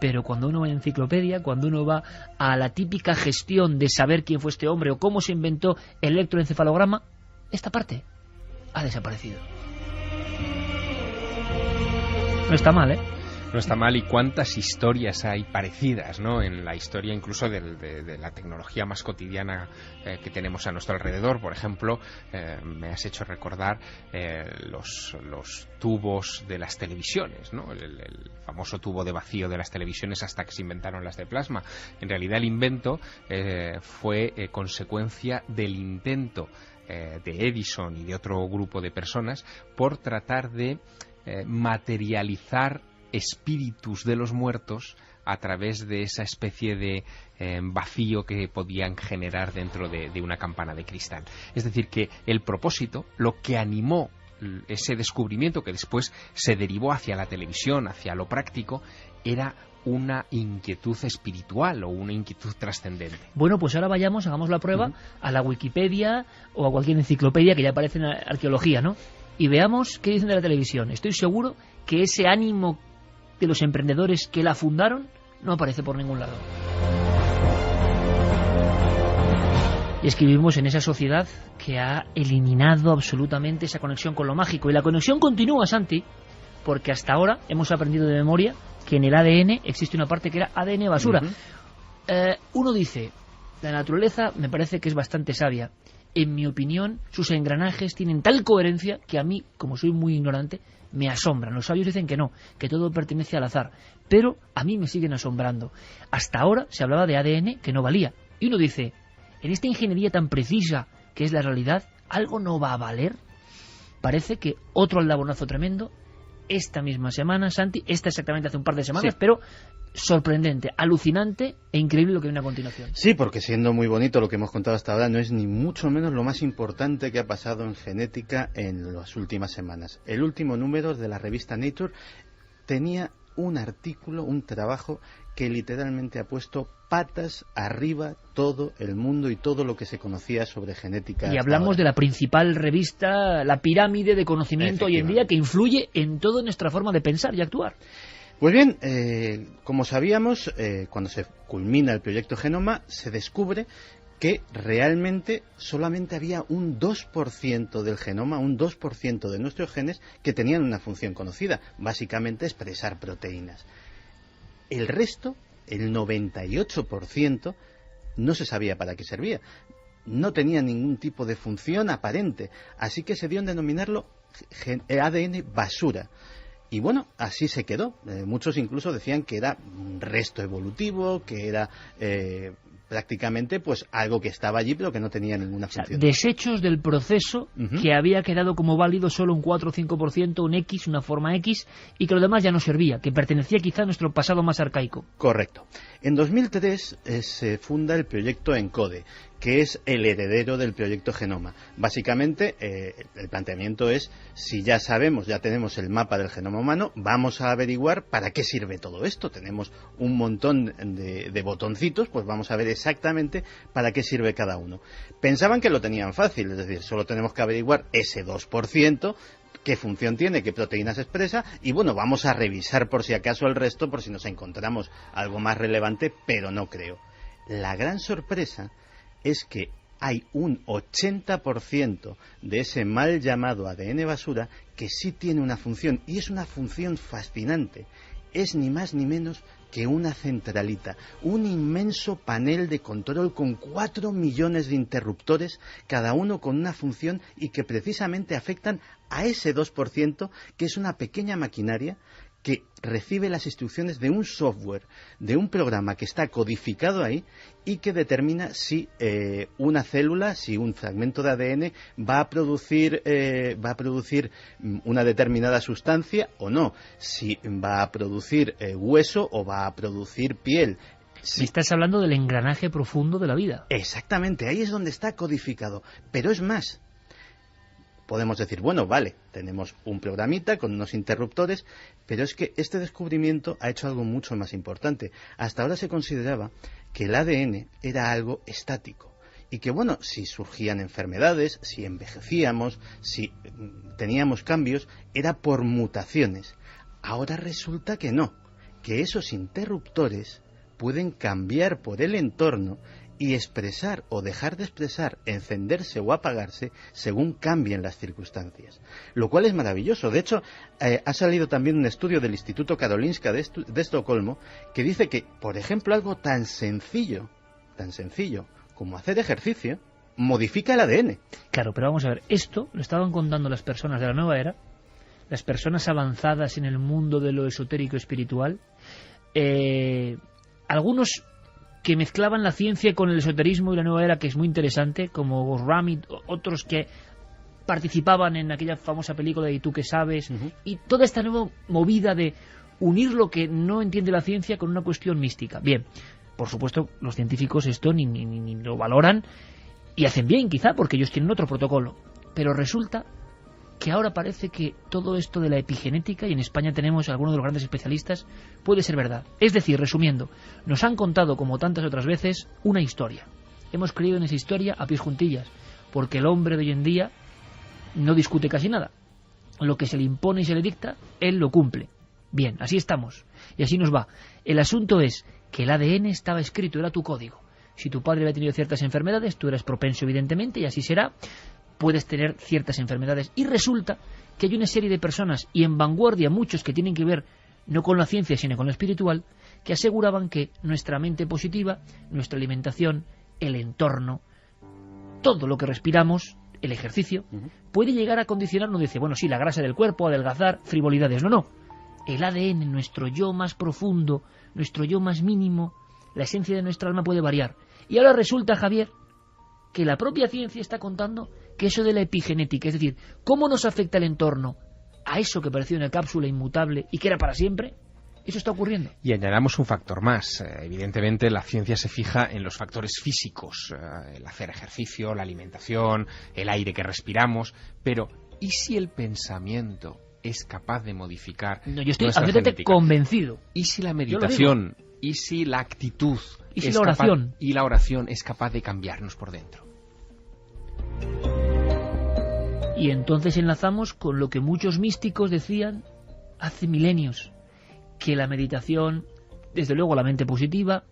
pero cuando uno va a enciclopedia, cuando uno va a la típica gestión de saber quién fue este hombre o cómo se inventó el electroencefalograma, esta parte ha desaparecido. No está mal, ¿eh? No está mal, y cuántas historias hay parecidas, ¿no? En la historia incluso de la tecnología más cotidiana que tenemos a nuestro alrededor. Por ejemplo, me has hecho recordar los tubos de las televisiones, ¿no? El famoso tubo de vacío de las televisiones hasta que se inventaron las de plasma. En realidad el invento fue consecuencia del intento de Edison y de otro grupo de personas por tratar de materializar espíritus de los muertos a través de esa especie de vacío que podían generar dentro de una campana de cristal. Es decir, que el propósito, lo que animó ese descubrimiento que después se derivó hacia la televisión, hacia lo práctico, era una inquietud espiritual o una inquietud trascendente. Bueno, pues ahora hagamos la prueba a la Wikipedia o a cualquier enciclopedia que ya aparece en arqueología, ¿no? Y veamos qué dicen de la televisión. Estoy seguro que ese ánimo de los emprendedores que la fundaron no aparece por ningún lado. Y es que vivimos en esa sociedad que ha eliminado absolutamente esa conexión con lo mágico. Y la conexión continúa, Santi, porque hasta ahora hemos aprendido de memoria que en el ADN existe una parte que era ADN basura. Uno dice, la naturaleza me parece que es bastante sabia. En mi opinión, sus engranajes tienen tal coherencia que a mí, como soy muy ignorante, me asombran. Los sabios dicen que no, que todo pertenece al azar, pero a mí me siguen asombrando. Hasta ahora se hablaba de ADN que no valía. Y uno dice, en esta ingeniería tan precisa que es la realidad, ¿algo no va a valer? Parece que otro aldabonazo tremendo esta misma semana, Santi, exactamente hace un par de semanas, sí. Pero sorprendente, alucinante e increíble lo que viene a continuación. Sí, porque siendo muy bonito lo que hemos contado hasta ahora, no es ni mucho menos lo más importante que ha pasado en genética en las últimas semanas. El último número de la revista Nature tenía un artículo, un trabajo que literalmente ha puesto patas arriba todo el mundo y todo lo que se conocía sobre genética. Y hablamos de la principal revista, la pirámide de conocimiento hoy en día que influye en toda nuestra forma de pensar y actuar. Pues bien, como sabíamos, cuando se culmina el proyecto Genoma, se descubre que realmente solamente había un 2% del genoma, un 2% de nuestros genes que tenían una función conocida, básicamente expresar proteínas. El resto, el 98%, no se sabía para qué servía. No tenía ningún tipo de función aparente, así que se dio en denominarlo ADN basura. Y bueno, así se quedó. Muchos incluso decían que era un resto evolutivo, que era prácticamente pues algo que estaba allí pero que no tenía ninguna función. O sea, desechos del proceso que había quedado como válido solo un 4 o 5%, un X, una forma X, y que lo demás ya no servía, que pertenecía quizá a nuestro pasado más arcaico. Correcto. En 2003 se funda el proyecto ENCODE, que es el heredero del proyecto Genoma. Básicamente, el planteamiento es, si ya sabemos, ya tenemos el mapa del genoma humano, vamos a averiguar para qué sirve todo esto. Tenemos un montón de botoncitos, pues vamos a ver exactamente para qué sirve cada uno. Pensaban que lo tenían fácil, es decir, solo tenemos que averiguar ese 2%, qué función tiene, qué proteínas expresa, y bueno, vamos a revisar por si acaso el resto, por si nos encontramos algo más relevante, pero no creo. La gran sorpresa es que hay un 80% de ese mal llamado ADN basura que sí tiene una función, y es una función fascinante. Es ni más ni menos que una centralita, un inmenso panel de control con 4 millones de interruptores, cada uno con una función y que precisamente afectan a ese 2%, que es una pequeña maquinaria que recibe las instrucciones de un software, de un programa que está codificado ahí y que determina si una célula, si un fragmento de ADN va a producir una determinada sustancia o no, si va a producir hueso o va a producir piel. Si estás hablando del engranaje profundo de la vida. Exactamente, ahí es donde está codificado. Pero es más. Podemos decir, bueno, vale, tenemos un programita con unos interruptores, pero es que este descubrimiento ha hecho algo mucho más importante. Hasta ahora se consideraba que el ADN era algo estático y que, bueno, si surgían enfermedades, si envejecíamos, si teníamos cambios, era por mutaciones. Ahora resulta que no, que esos interruptores pueden cambiar por el entorno y expresar o dejar de expresar, encenderse o apagarse según cambien las circunstancias. Lo cual es maravilloso. De hecho, ha salido también un estudio del Instituto Karolinska de Estocolmo que dice que, por ejemplo, algo tan sencillo como hacer ejercicio modifica el ADN. Claro, pero vamos a ver, esto lo estaban contando las personas de la nueva era, las personas avanzadas en el mundo de lo esotérico espiritual, algunos que mezclaban la ciencia con el esoterismo y la nueva era, que es muy interesante, como Goswami, otros que participaban en aquella famosa película de ¿Y tú qué sabes? Y toda esta nueva movida de unir lo que no entiende la ciencia con una cuestión mística. Bien, por supuesto, los científicos esto ni lo valoran, y hacen bien quizá, porque ellos tienen otro protocolo. Pero resulta que ahora parece que todo esto de la epigenética, y en España tenemos a algunos de los grandes especialistas, puede ser verdad. Es decir, resumiendo, nos han contado, como tantas otras veces, una historia. Hemos creído en esa historia a pies juntillas, porque el hombre de hoy en día no discute casi nada. Lo que se le impone y se le dicta, él lo cumple. Bien, así estamos, y así nos va. El asunto es que el ADN estaba escrito, era tu código. Si tu padre había tenido ciertas enfermedades, tú eras propenso, evidentemente, y así será. Puedes tener ciertas enfermedades. Y resulta que hay una serie de personas, y en vanguardia muchos que tienen que ver no con la ciencia, sino con lo espiritual, que aseguraban que nuestra mente positiva, nuestra alimentación, el entorno, todo lo que respiramos, el ejercicio, puede llegar a condicionarnos. Dice, bueno, sí, la grasa del cuerpo, adelgazar, frivolidades. No. El ADN, nuestro yo más profundo, nuestro yo más mínimo, la esencia de nuestra alma puede variar. Y ahora resulta, Javier, que la propia ciencia está contando que eso de la epigenética, es decir, cómo nos afecta el entorno a eso que parecía una cápsula inmutable y que era para siempre, eso está ocurriendo. Y añadamos un factor más. Evidentemente la ciencia se fija en los factores físicos, el hacer ejercicio, la alimentación, el aire que respiramos, pero ¿y si el pensamiento es capaz de modificar no, yo estoy nuestra absolutamente genética? Convencido. ¿Y si la meditación, y si la actitud, y si la oración, y la oración es capaz de cambiarnos por dentro? Y entonces enlazamos con lo que muchos místicos decían hace milenios, que la meditación, desde luego la mente positiva,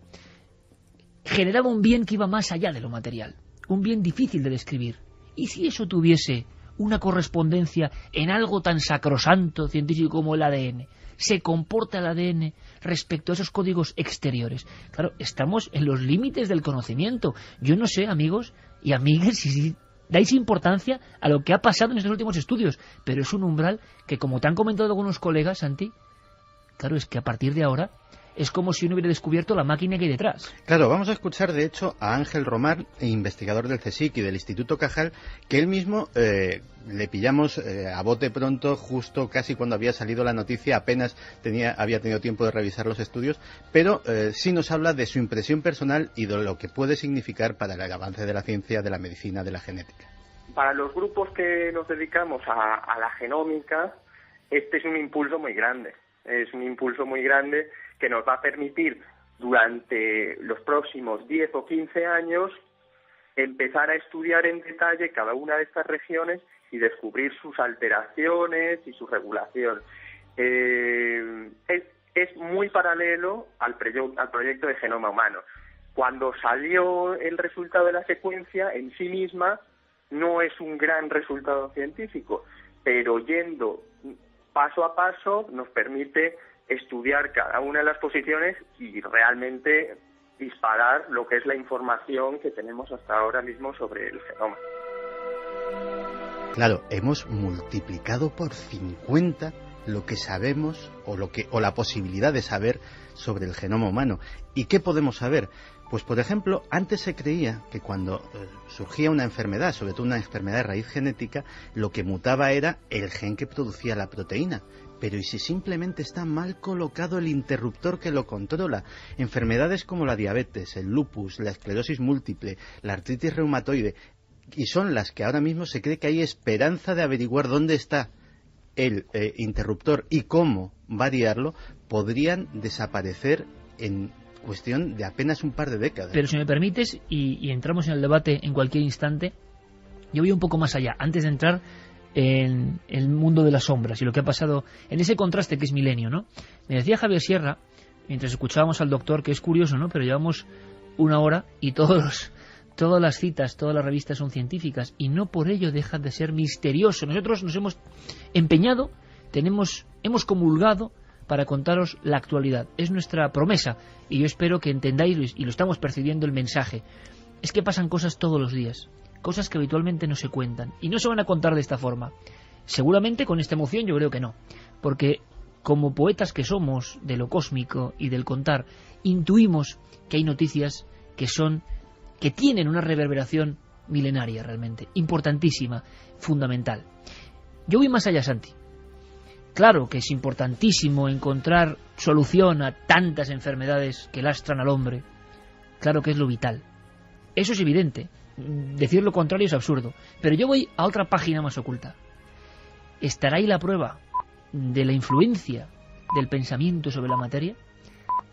generaba un bien que iba más allá de lo material, un bien difícil de describir. ¿Y si eso tuviese una correspondencia en algo tan sacrosanto, científico como el ADN? ¿Se comporta el ADN respecto a esos códigos exteriores? Claro, estamos en los límites del conocimiento. Yo no sé, amigos y amigas, si dais importancia a lo que ha pasado en estos últimos estudios, pero es un umbral que, como te han comentado algunos colegas, Santi, claro, es que a partir de ahora es como si uno hubiera descubierto la máquina que hay detrás. Claro, vamos a escuchar de hecho a Ángel Román, investigador del CSIC y del Instituto Cajal, que él mismo le pillamos a bote pronto, justo casi cuando había salido la noticia, apenas había tenido tiempo de revisar los estudios, pero sí nos habla de su impresión personal y de lo que puede significar para el avance de la ciencia, de la medicina, de la genética. Para los grupos que nos dedicamos a la genómica, este es un impulso muy grande. Es un impulso muy grande que nos va a permitir durante los próximos 10 o 15 años empezar a estudiar en detalle cada una de estas regiones y descubrir sus alteraciones y su regulación. Es muy paralelo al proyecto de genoma humano. Cuando salió el resultado de la secuencia, en sí misma no es un gran resultado científico, pero yendo paso a paso nos permite estudiar cada una de las posiciones y realmente disparar lo que es la información que tenemos hasta ahora mismo sobre el genoma. Claro, hemos multiplicado por 50 lo que sabemos o la posibilidad de saber sobre el genoma humano. ¿Y qué podemos saber? Pues, por ejemplo, antes se creía que cuando surgía una enfermedad, sobre todo una enfermedad de raíz genética, lo que mutaba era el gen que producía la proteína. Pero ¿y si simplemente está mal colocado el interruptor que lo controla? Enfermedades como la diabetes, el lupus, la esclerosis múltiple, la artritis reumatoide, y son las que ahora mismo se cree que hay esperanza de averiguar dónde está el interruptor y cómo variarlo, podrían desaparecer en cuestión de apenas un par de décadas. Pero si me permites, y entramos en el debate en cualquier instante, yo voy un poco más allá, antes de entrar en el mundo de las sombras y lo que ha pasado en ese contraste que es milenio, ¿no? Me decía Javier Sierra, mientras escuchábamos al doctor, que es curioso, ¿no? Pero llevamos una hora y todas las citas, todas las revistas son científicas y no por ello dejan de ser misterioso. Nosotros nos hemos empeñado, hemos comulgado para contaros la actualidad. Es nuestra promesa y yo espero que entendáis, y lo estamos percibiendo el mensaje. Es que pasan cosas todos los días, cosas que habitualmente no se cuentan y no se van a contar de esta forma. Seguramente con esta emoción yo creo que no, porque como poetas que somos de lo cósmico y del contar, intuimos que hay noticias que tienen una reverberación milenaria realmente, importantísima, fundamental. Yo voy más allá, Santi. Claro que es importantísimo encontrar solución a tantas enfermedades que lastran al hombre. Claro que es lo vital. Eso es evidente. Decir lo contrario es absurdo. Pero yo voy a otra página más oculta. ¿Estará ahí la prueba de la influencia del pensamiento sobre la materia?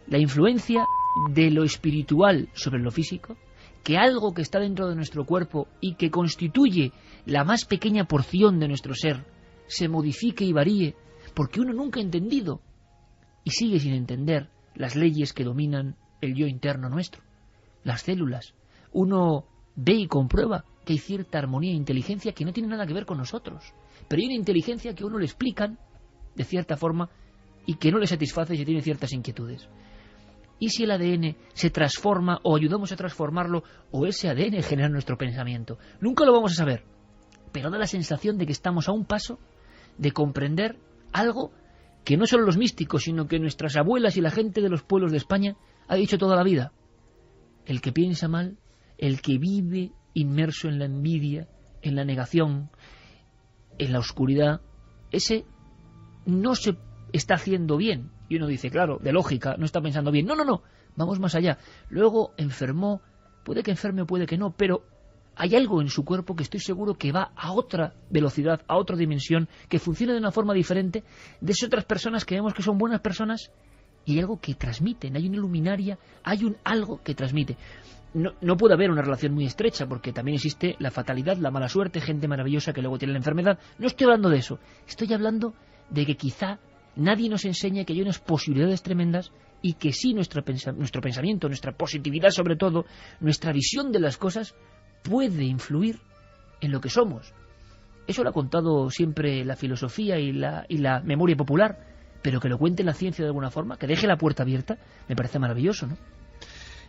¿La influencia de lo espiritual sobre lo físico? Que algo que está dentro de nuestro cuerpo y que constituye la más pequeña porción de nuestro ser se modifique y varíe porque uno nunca ha entendido y sigue sin entender las leyes que dominan el yo interno nuestro, las células. Uno ve y comprueba que hay cierta armonía e inteligencia que no tiene nada que ver con nosotros, pero hay una inteligencia que a uno le explican de cierta forma y que no le satisface y tiene ciertas inquietudes. ¿Y si el ADN se transforma o ayudamos a transformarlo o ese ADN genera nuestro pensamiento? Nunca lo vamos a saber, pero da la sensación de que estamos a un paso de comprender algo que no solo los místicos, sino que nuestras abuelas y la gente de los pueblos de España ha dicho toda la vida. El que piensa mal, el que vive inmerso en la envidia, en la negación, en la oscuridad, ese no se está haciendo bien. Y uno dice, claro, de lógica, no está pensando bien. No, vamos más allá. Luego enfermó, puede que enferme o puede que no, pero hay algo en su cuerpo que estoy seguro que va a otra velocidad, a otra dimensión, que funciona de una forma diferente de esas otras personas que vemos que son buenas personas y hay algo que transmiten, hay una luminaria, hay un algo que transmite. No puede haber una relación muy estrecha porque también existe la fatalidad, la mala suerte, gente maravillosa que luego tiene la enfermedad. No estoy hablando de eso, estoy hablando de que quizá nadie nos enseña que hay unas posibilidades tremendas y que sí nuestro pensamiento, nuestra positividad sobre todo, nuestra visión de las cosas puede influir en lo que somos. Eso lo ha contado siempre la filosofía y la memoria popular, pero que lo cuente la ciencia de alguna forma, que deje la puerta abierta, me parece maravilloso, ¿no?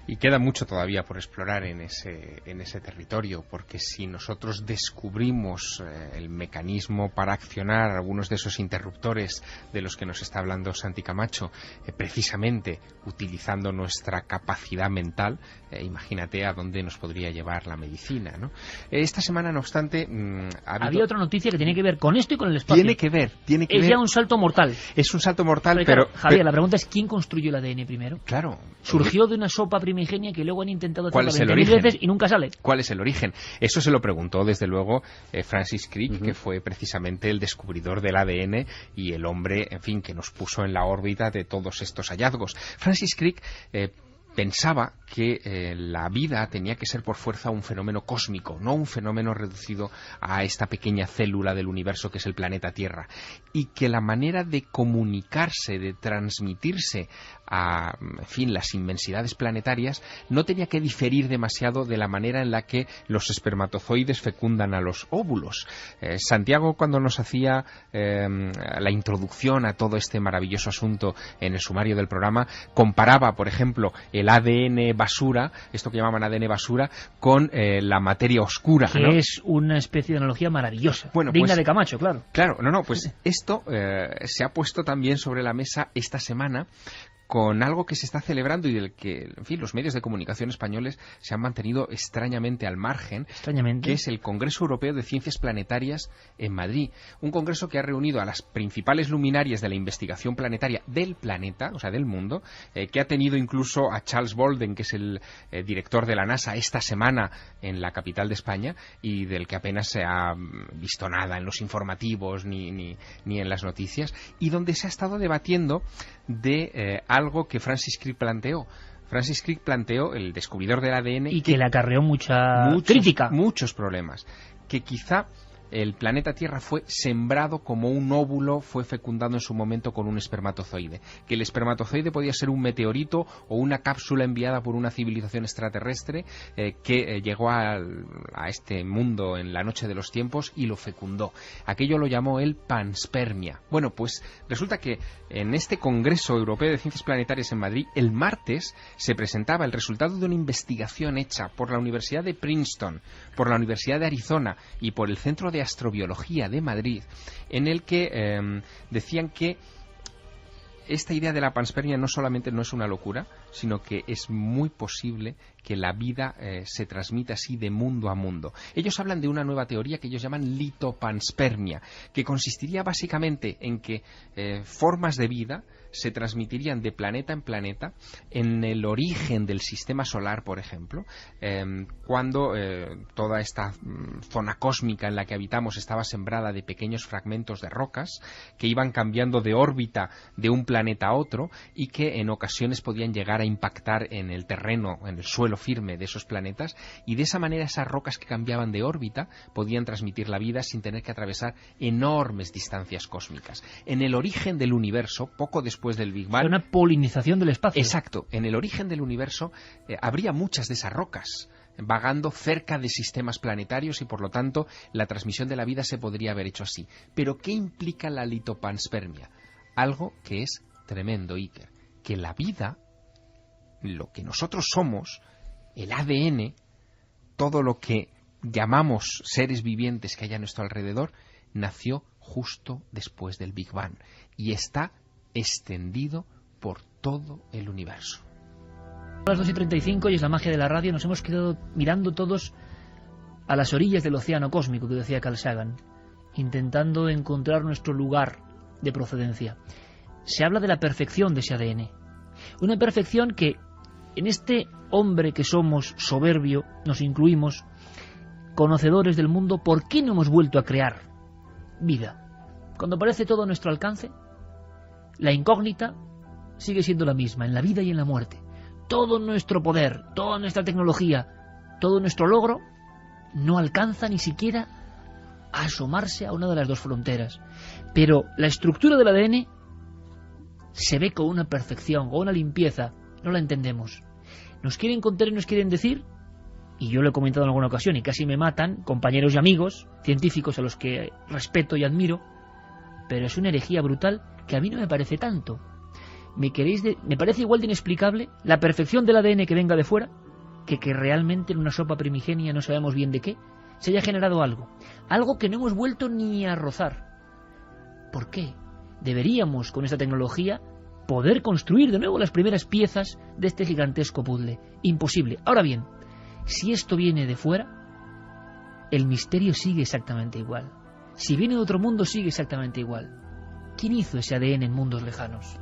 Y queda mucho todavía por explorar en ese territorio, porque si nosotros descubrimos el mecanismo para accionar algunos de esos interruptores de los que nos está hablando Santi Camacho, precisamente utilizando nuestra capacidad mental, imagínate a dónde nos podría llevar la medicina, ¿no? Esta semana, no obstante, había otra noticia que tiene que ver con esto y con el espacio. Tiene que ver. Es ya un salto mortal. Es un salto mortal, pero Javier, la pregunta es ¿quién construyó el ADN primero? Claro. Surgió de una sopa primigenia que luego han intentado hacerlo 20.000 veces y nunca sale. ¿Cuál es el origen? Eso se lo preguntó desde luego Francis Crick, que fue precisamente el descubridor del ADN y el hombre, en fin, que nos puso en la órbita de todos estos hallazgos. Francis Crick pensaba que la vida tenía que ser por fuerza un fenómeno cósmico, no un fenómeno reducido a esta pequeña célula del universo que es el planeta Tierra, y que la manera de comunicarse, de transmitirse a, en fin, las inmensidades planetarias no tenía que diferir demasiado de la manera en la que los espermatozoides fecundan a los óvulos. Santiago, cuando nos hacía la introducción a todo este maravilloso asunto en el sumario del programa, comparaba, por ejemplo, el ADN basura, esto que llamaban ADN basura, con la materia oscura, que ¿no? es una especie de analogía maravillosa, bueno, digna pues, de Camacho, claro. Claro, pues esto se ha puesto también sobre la mesa esta semana con algo que se está celebrando y del que, en fin, los medios de comunicación españoles se han mantenido extrañamente al margen, que es el Congreso Europeo de Ciencias Planetarias en Madrid. Un congreso que ha reunido a las principales luminarias de la investigación planetaria del planeta, o sea, del mundo, que ha tenido incluso a Charles Bolden, que es el director de la NASA, esta semana en la capital de España, y del que apenas se ha visto nada en los informativos ni en las noticias, y donde se ha estado debatiendo de algo que Francis Crick planteó. Francis Crick planteó, el descubridor del ADN... Y que le acarreó mucha crítica. Muchos problemas. Que quizá el planeta Tierra fue sembrado como un óvulo fue fecundado en su momento con un espermatozoide. Que el espermatozoide podía ser un meteorito o una cápsula enviada por una civilización extraterrestre que llegó a este mundo en la noche de los tiempos y lo fecundó. Aquello lo llamó él panspermia. Bueno, pues resulta que en este Congreso Europeo de Ciencias Planetarias en Madrid, el martes se presentaba el resultado de una investigación hecha por la Universidad de Princeton, por la Universidad de Arizona y por el Centro de Astrobiología de Madrid, en el que decían que esta idea de la panspermia no solamente no es una locura, sino que es muy posible que la vida se transmita así de mundo a mundo. Ellos hablan de una nueva teoría que ellos llaman litopanspermia, que consistiría básicamente en que formas de vida se transmitirían de planeta en planeta en el origen del sistema solar, por ejemplo, cuando toda esta zona cósmica en la que habitamos estaba sembrada de pequeños fragmentos de rocas que iban cambiando de órbita de un planeta a otro y que en ocasiones podían llegar a impactar en el terreno, en el suelo firme de esos planetas, y de esa manera esas rocas que cambiaban de órbita podían transmitir la vida sin tener que atravesar enormes distancias cósmicas. En el origen del universo, poco después del Big Bang... Una polinización del espacio. Exacto. En el origen del universo habría muchas de esas rocas vagando cerca de sistemas planetarios y por lo tanto la transmisión de la vida se podría haber hecho así. Pero ¿qué implica la litopanspermia? Algo que es tremendo, Iker. Que la vida, lo que nosotros somos, el ADN, todo lo que llamamos seres vivientes que hay a nuestro alrededor, nació justo después del Big Bang y está extendido por todo el universo. A las 2:35 y es la magia de la radio, nos hemos quedado mirando todos a las orillas del océano cósmico que decía Carl Sagan, intentando encontrar nuestro lugar de procedencia. Se habla de la perfección de ese ADN, una perfección que en este hombre que somos soberbio, nos incluimos, conocedores del mundo. ¿Por qué no hemos vuelto a crear vida? Cuando parece todo a nuestro alcance, la incógnita sigue siendo la misma, en la vida y en la muerte. Todo nuestro poder, toda nuestra tecnología, todo nuestro logro no alcanza ni siquiera a asomarse a una de las dos fronteras. Pero la estructura del ADN se ve con una perfección, con una limpieza, no la entendemos. Nos quieren contar y nos quieren decir, y yo lo he comentado en alguna ocasión y casi me matan, compañeros y amigos, científicos a los que respeto y admiro, pero es una herejía brutal que a mí no me parece tanto. Me parece igual de inexplicable la perfección del ADN que venga de fuera que realmente en una sopa primigenia no sabemos bien de qué se haya generado algo que no hemos vuelto ni a rozar. ¿Por qué? Deberíamos con esta tecnología poder construir de nuevo las primeras piezas de este gigantesco puzzle. Imposible. Ahora bien, si esto viene de fuera, el misterio sigue exactamente igual. Si viene de otro mundo, sigue exactamente igual. ¿Quién hizo ese ADN en mundos lejanos?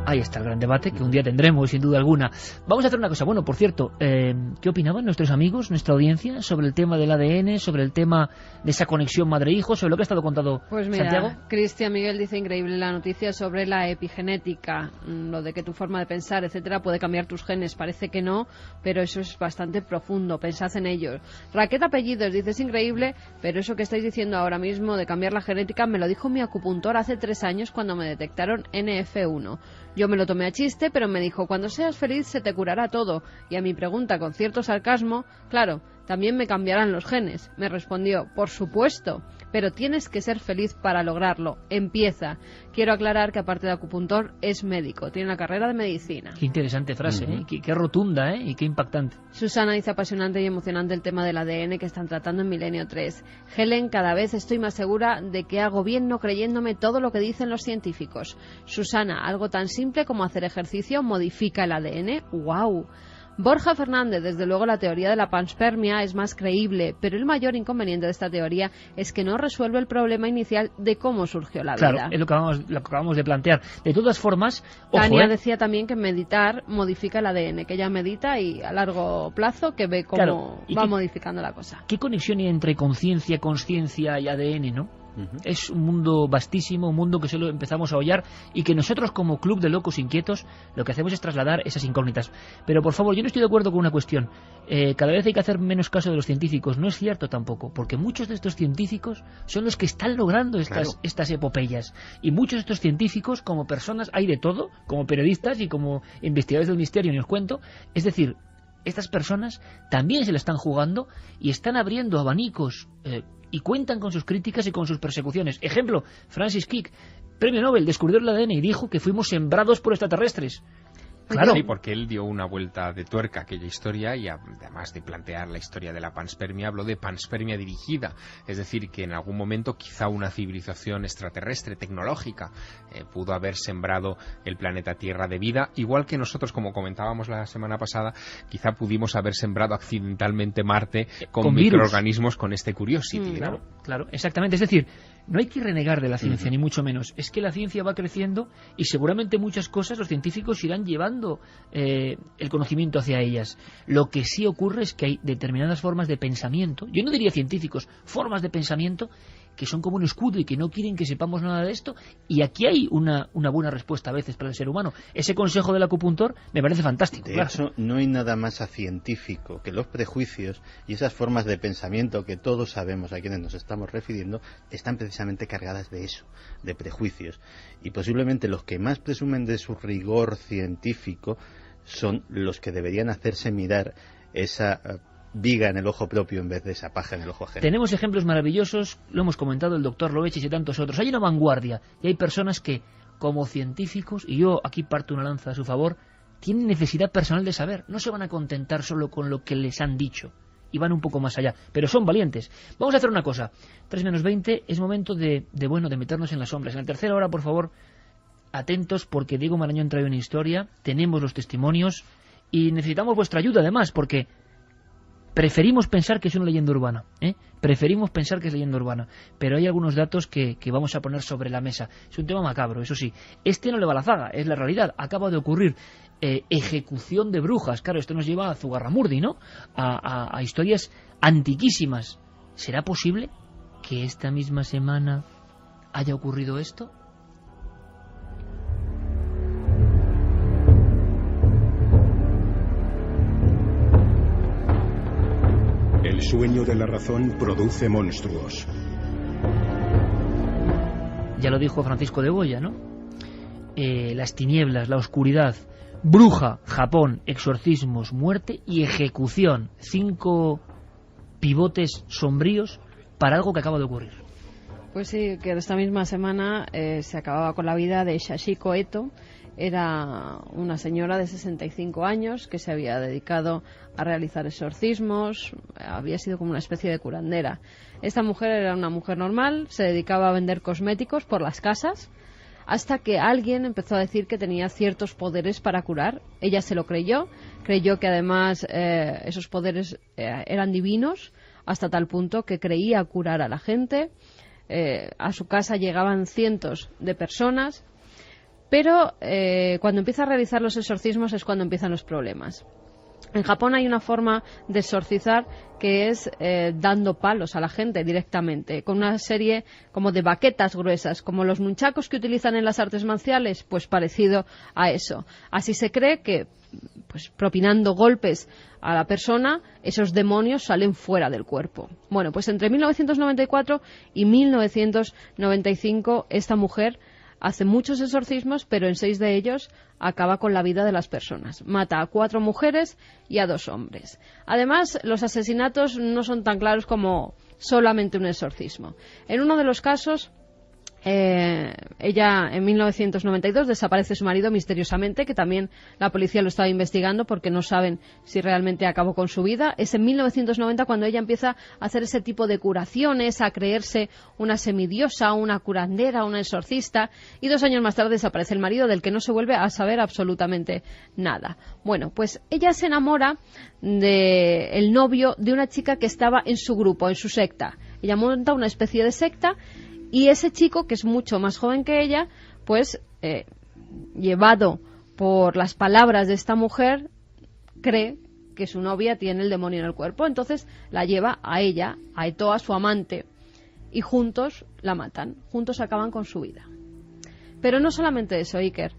Ahí está el gran debate que un día tendremos, sin duda alguna. Vamos a hacer una cosa. Bueno, por cierto, ¿qué opinaban nuestros amigos, nuestra audiencia, sobre el tema del ADN, sobre el tema de esa conexión madre-hijo, sobre lo que ha estado contando pues mira, Santiago? Cristian Miguel dice increíble la noticia sobre la epigenética, lo de que tu forma de pensar, etcétera, puede cambiar tus genes. Parece que no, pero eso es bastante profundo. Pensad en ello. Raquel Apellidos dice, es increíble, pero eso que estáis diciendo ahora mismo de cambiar la genética me lo dijo mi acupuntor hace 3 años cuando me detectaron NF1. Yo me lo tomé a chiste, pero me dijo, cuando seas feliz se te curará todo. Y a mi pregunta, con cierto sarcasmo, claro, también me cambiarán los genes. Me respondió, por supuesto, pero tienes que ser feliz para lograrlo. Empieza. Quiero aclarar que aparte de acupuntor es médico, tiene una carrera de medicina. Qué interesante frase, qué rotunda y qué impactante. Susana dice, apasionante y emocionante el tema del ADN que están tratando en Milenio 3. Helen, cada vez estoy más segura de que hago bien no creyéndome todo lo que dicen los científicos. Susana, algo tan simple como hacer ejercicio modifica el ADN. ¡Wow! Borja Fernández, desde luego la teoría de la panspermia es más creíble, pero el mayor inconveniente de esta teoría es que no resuelve el problema inicial de cómo surgió la vida. Claro, es lo que acabamos de plantear. De todas formas, Tania decía también que meditar modifica el ADN, que ella medita y a largo plazo que ve cómo va modificando la cosa. ¿Qué conexión hay entre conciencia, consciencia y ADN, no? Es un mundo vastísimo, un mundo que solo empezamos a hollar y que nosotros como Club de Locos Inquietos lo que hacemos es trasladar esas incógnitas. Pero por favor, yo no estoy de acuerdo con una cuestión. Cada vez hay que hacer menos caso de los científicos. No es cierto tampoco, porque muchos de estos científicos son los que están logrando estas epopeyas. Y muchos de estos científicos, como personas, hay de todo, como periodistas y como investigadores del misterio, ni os cuento. Es decir, estas personas también se la están jugando y están abriendo abanicos y cuentan con sus críticas y con sus persecuciones. Ejemplo, Francis Crick, premio Nobel, descubrió el ADN y dijo que fuimos sembrados por extraterrestres. Claro. Sí, porque él dio una vuelta de tuerca a aquella historia y además de plantear la historia de la panspermia, habló de panspermia dirigida. Es decir, que en algún momento quizá una civilización extraterrestre, tecnológica, pudo haber sembrado el planeta Tierra de vida, igual que nosotros, como comentábamos la semana pasada, quizá pudimos haber sembrado accidentalmente Marte con microorganismos con este Curiosity. Claro, claro, exactamente. Es decir, no hay que renegar de la ciencia, ni mucho menos. Es que la ciencia va creciendo y seguramente muchas cosas los científicos irán llevando el conocimiento hacia ellas. Lo que sí ocurre es que hay determinadas formas de pensamiento, yo no diría científicos, formas de pensamiento que son como un escudo y que no quieren que sepamos nada de esto, y aquí hay una buena respuesta a veces para el ser humano. Ese consejo del acupuntor me parece fantástico. De hecho, no hay nada más científico que los prejuicios y esas formas de pensamiento que todos sabemos a quienes nos estamos refiriendo, están precisamente cargadas de eso, de prejuicios. Y posiblemente los que más presumen de su rigor científico son los que deberían hacerse mirar esa viga en el ojo propio en vez de esa paja en el ojo ajeno. Tenemos ejemplos maravillosos, lo hemos comentado el doctor Lovechis y tantos otros. Hay una vanguardia y hay personas que, como científicos, y yo aquí parto una lanza a su favor, tienen necesidad personal de saber. No se van a contentar solo con lo que les han dicho y van un poco más allá, pero son valientes. Vamos a hacer una cosa, 3 menos 20, es momento de meternos en las sombras. En la tercera hora, por favor, atentos, porque Diego Marañón trae una historia, tenemos los testimonios y necesitamos vuestra ayuda además, porque preferimos pensar que es una leyenda urbana, preferimos pensar que es leyenda urbana, pero hay algunos datos que vamos a poner sobre la mesa. Es un tema macabro, eso sí. Este no le va a la zaga, es la realidad. Acaba de ocurrir ejecución de brujas. Claro, esto nos lleva a Zugarramurdi, ¿no? A historias antiquísimas. ¿Será posible que esta misma semana haya ocurrido esto? El sueño de la razón produce monstruos. Ya lo dijo Francisco de Goya, ¿no? Las tinieblas, la oscuridad, bruja, Japón, exorcismos, muerte y ejecución. 5 pivotes sombríos para algo que acaba de ocurrir. Pues sí, que esta misma semana se acababa con la vida de Sachiko Eto. Era una señora de 65 años que se había dedicado a realizar exorcismos, había sido como una especie de curandera. Esta mujer era una mujer normal, se dedicaba a vender cosméticos por las casas, hasta que alguien empezó a decir que tenía ciertos poderes para curar. Ella se lo creyó que además esos poderes eran divinos, hasta tal punto que creía curar a la gente. A su casa llegaban cientos de personas. Pero cuando empieza a realizar los exorcismos es cuando empiezan los problemas. En Japón hay una forma de exorcizar que es dando palos a la gente directamente, con una serie como de baquetas gruesas, como los nunchakos que utilizan en las artes marciales, pues parecido a eso. Así se cree que, pues propinando golpes a la persona, esos demonios salen fuera del cuerpo. Bueno, pues entre 1994 y 1995 esta mujer hace muchos exorcismos, pero en 6 de ellos acaba con la vida de las personas. Mata a 4 mujeres y a 2 hombres. Además, los asesinatos no son tan claros como solamente un exorcismo. En uno de los casos, ella en 1992 desaparece su marido misteriosamente, que también la policía lo estaba investigando porque no saben si realmente acabó con su vida. Es en 1990 cuando ella empieza a hacer ese tipo de curaciones, a creerse una semidiosa, una curandera, una exorcista, y 2 años más tarde desaparece el marido, del que no se vuelve a saber absolutamente nada. Bueno, pues ella se enamora del novio de una chica que estaba en su grupo, en su secta. Ella monta una especie de secta. Y ese chico, que es mucho más joven que ella, pues, llevado por las palabras de esta mujer, cree que su novia tiene el demonio en el cuerpo. Entonces la lleva a ella, a Eto, a su amante, y juntos la matan, juntos acaban con su vida. Pero no solamente eso, Iker.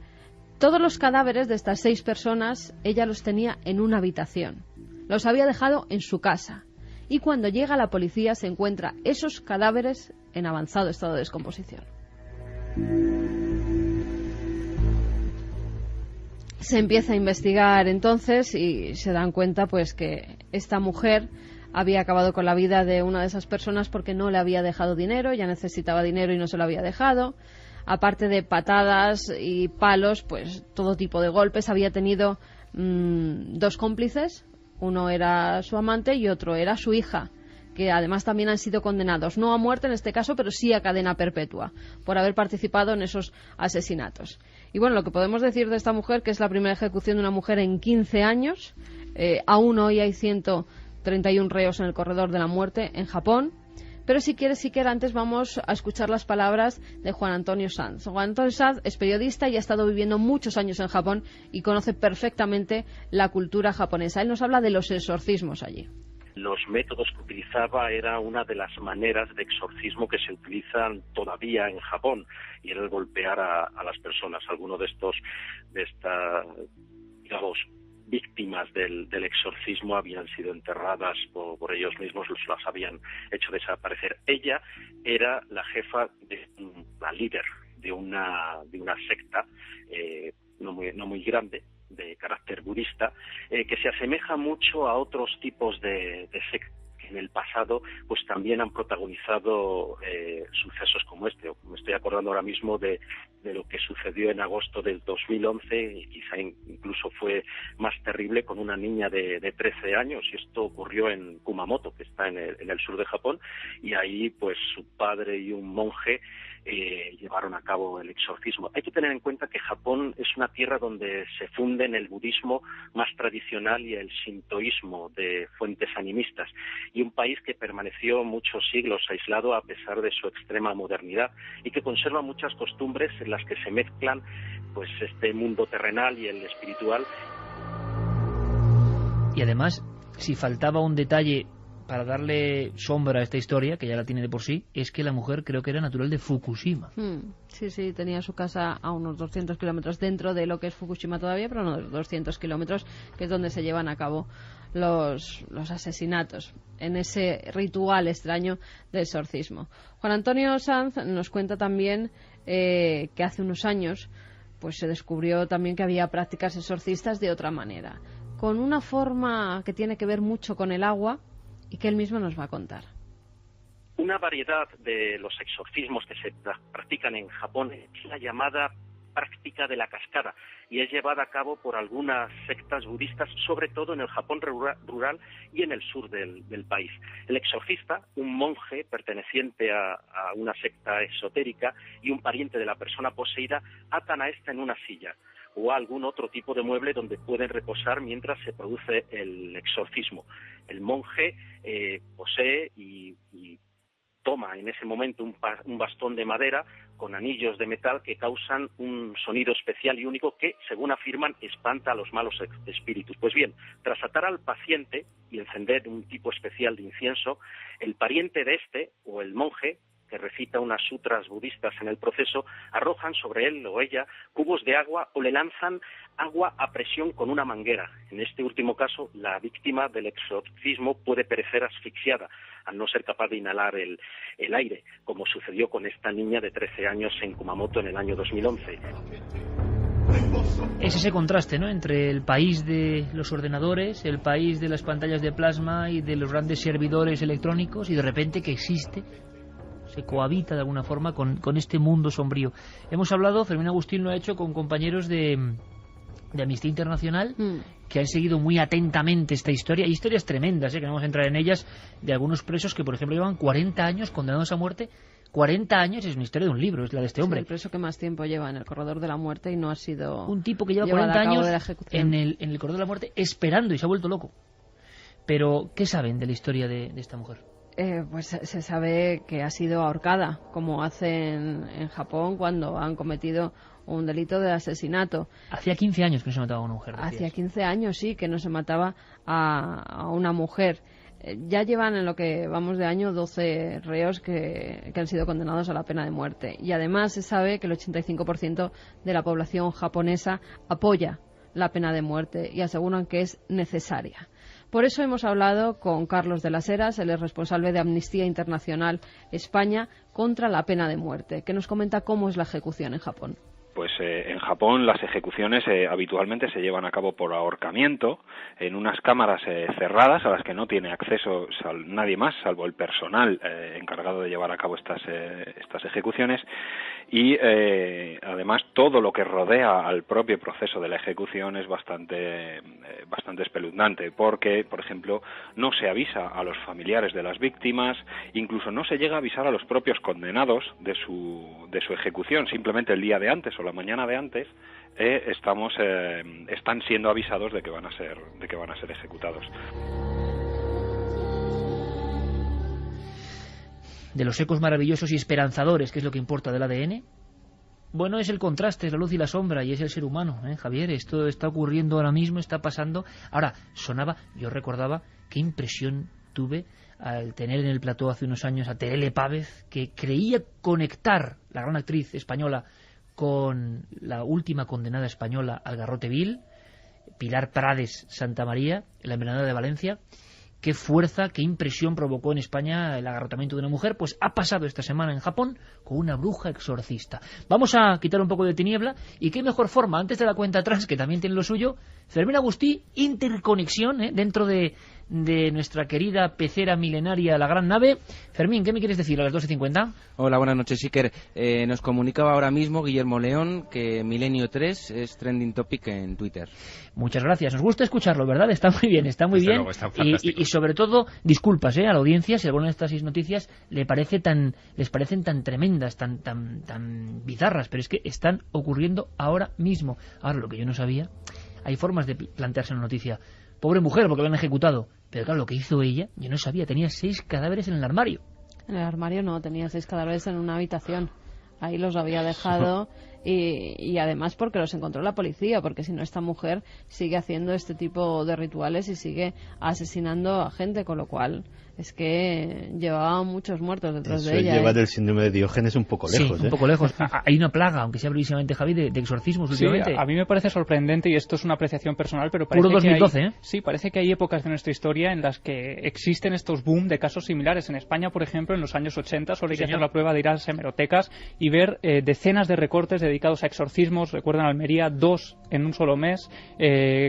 Todos los cadáveres de estas 6 personas ella los tenía en una habitación. Los había dejado en su casa. Y cuando llega la policía se encuentra esos cadáveres en avanzado estado de descomposición. Se empieza a investigar entonces y se dan cuenta pues que esta mujer había acabado con la vida de una de esas personas porque no le había dejado dinero, ella necesitaba dinero y no se lo había dejado. Aparte de patadas y palos, pues todo tipo de golpes. Había tenido 2 cómplices, uno era su amante y otro era su hija, que además también han sido condenados, no a muerte en este caso, pero sí a cadena perpetua, por haber participado en esos asesinatos. Y bueno, lo que podemos decir de esta mujer, que es la primera ejecución de una mujer en 15 años, aún hoy hay 131 reos en el corredor de la muerte en Japón. Pero si quieres, antes vamos a escuchar las palabras de Juan Antonio Sanz. Juan Antonio Sanz es periodista y ha estado viviendo muchos años en Japón y conoce perfectamente la cultura japonesa. Él nos habla de los exorcismos allí. Los métodos que utilizaba era una de las maneras de exorcismo que se utilizan todavía en Japón, y era el golpear a las personas. Algunos de estas, digamos, víctimas del exorcismo habían sido enterradas por ellos mismos, las habían hecho desaparecer. Ella era la jefa, la líder de una secta no muy grande, de carácter budista, que se asemeja mucho a otros tipos de sectas que en el pasado pues también han protagonizado sucesos como este. Me estoy acordando ahora mismo de lo que sucedió en agosto del 2011, y quizá incluso fue más terrible, con una niña de 13 años, y esto ocurrió en Kumamoto, que está en el sur de Japón, y ahí pues su padre y un monje llevaron a cabo el exorcismo. Hay que tener en cuenta que Japón es una tierra donde se funden el budismo más tradicional y el shintoísmo de fuentes animistas, y un país que permaneció muchos siglos aislado a pesar de su extrema modernidad, y que conserva muchas costumbres en las que se mezclan pues este mundo terrenal y el espiritual. Y además, si faltaba un detalle para darle sombra a esta historia, que ya la tiene de por sí, es que la mujer creo que era natural de Fukushima. Sí, tenía su casa a unos 200 kilómetros dentro de lo que es Fukushima todavía, pero unos 200 kilómetros, que es donde se llevan a cabo los asesinatos, en ese ritual extraño del exorcismo. Juan Antonio Sanz nos cuenta también que hace unos años pues se descubrió también que había prácticas exorcistas de otra manera, con una forma que tiene que ver mucho con el agua, y que él mismo nos va a contar. Una variedad de los exorcismos que se practican en Japón es la llamada práctica de la cascada, y es llevada a cabo por algunas sectas budistas, sobre todo en el Japón rural y en el sur del país. El exorcista, un monje perteneciente a una secta esotérica, y un pariente de la persona poseída atan a esta en una silla o a algún otro tipo de mueble donde pueden reposar mientras se produce el exorcismo. El monje posee y toma en ese momento un bastón de madera con anillos de metal que causan un sonido especial y único que, según afirman, espanta a los malos espíritus. Pues bien, tras atar al paciente y encender un tipo especial de incienso, el pariente de este, o el monje, que recita unas sutras budistas en el proceso, arrojan sobre él o ella cubos de agua o le lanzan agua a presión con una manguera. En este último caso, la víctima del exorcismo puede perecer asfixiada al no ser capaz de inhalar el aire, como sucedió con esta niña de 13 años en Kumamoto en el año 2011. Es ese contraste, ¿no?, entre el país de los ordenadores, el país de las pantallas de plasma y de los grandes servidores electrónicos, y de repente que existe, se cohabita de alguna forma con este mundo sombrío. Hemos hablado, Fermín Agustín lo ha hecho, con compañeros de Amnistía Internacional que han seguido muy atentamente esta historia. Hay historias tremendas, que no vamos a entrar en ellas, de algunos presos que, por ejemplo, llevan 40 años condenados a muerte. 40 años es una historia de un libro, es la de este hombre. Sí, el preso que más tiempo lleva en el corredor de la muerte y no ha sido... Un tipo que lleva 40 años en el corredor de la muerte esperando y se ha vuelto loco. Pero, ¿qué saben de la historia de esta mujer? Pues se sabe que ha sido ahorcada, como hacen en Japón cuando han cometido un delito de asesinato. Hacía 15 años que no se mataba a una mujer. Hacía 15 años, sí, que no se mataba a una mujer. Ya llevan en lo que vamos de año 12 reos que han sido condenados a la pena de muerte. Y además se sabe que el 85% de la población japonesa apoya la pena de muerte y aseguran que es necesaria. Por eso hemos hablado con Carlos de las Heras, él es responsable de Amnistía Internacional España contra la pena de muerte, que nos comenta cómo es la ejecución en Japón. Pues en Japón las ejecuciones habitualmente se llevan a cabo por ahorcamiento en unas cámaras cerradas a las que no tiene acceso nadie más, salvo el personal encargado de llevar a cabo estas ejecuciones, y además todo lo que rodea al propio proceso de la ejecución es bastante espeluznante, porque, por ejemplo, no se avisa a los familiares de las víctimas, incluso no se llega a avisar a los propios condenados de su ejecución, simplemente el día de antes o la mañana de antes están siendo avisados de que van a ser ejecutados. De los ecos maravillosos y esperanzadores, que es lo que importa del ADN, bueno, es el contraste, es la luz y la sombra, y es el ser humano, Javier. Esto está ocurriendo ahora mismo, está pasando. Ahora, yo recordaba qué impresión tuve al tener en el plató hace unos años a Terele Pávez, que creía conectar, la gran actriz española, con la última condenada española al garrote vil, Pilar Prades Santamaría, en la envenenada de Valencia. Qué fuerza, qué impresión provocó en España el agarrotamiento de una mujer. Pues ha pasado esta semana en Japón con una bruja exorcista. Vamos a quitar un poco de tiniebla, y qué mejor forma, antes de la cuenta atrás, que también tiene lo suyo, Fermín Agustí, interconexión dentro de nuestra querida pecera milenaria, la gran nave. Fermín, ¿qué me quieres decir a las 2:50? Hola, buenas noches, Iker. Nos comunicaba ahora mismo Guillermo León que Milenio 3 es trending topic en Twitter. Muchas gracias. Nos gusta escucharlo, ¿verdad? Está muy bien, está muy bien. Luego, está fantástico. Y sobre todo, disculpas a la audiencia si alguna de estas 6 noticias les parecen tan tremendas, tan bizarras, pero es que están ocurriendo ahora mismo. Ahora, lo que yo no sabía, hay formas de plantearse una noticia. Pobre mujer, porque la han ejecutado. Pero claro, lo que hizo ella, yo no sabía, tenía 6 cadáveres en el armario. En el armario no, tenía 6 cadáveres en una habitación. Ahí los había dejado y además porque los encontró la policía, porque si no, esta mujer sigue haciendo este tipo de rituales y sigue asesinando a gente, con lo cual es que llevaba muchos muertos detrás de ella. Eso lleva del síndrome de Diógenes un poco lejos. Sí, un poco lejos. Hay una plaga, aunque sea brevísimamente, Javi, de exorcismos últimamente. Sí, a mí me parece sorprendente, y esto es una apreciación personal, pero parece puro 2012, que sí, parece que hay épocas de nuestra historia en las que existen estos boom de casos similares. En España, por ejemplo, en los años 80 solo hay que hacer la prueba de ir a las hemerotecas y ver decenas de recortes dedicados a exorcismos. Recuerdan Almería, 2 en un solo mes,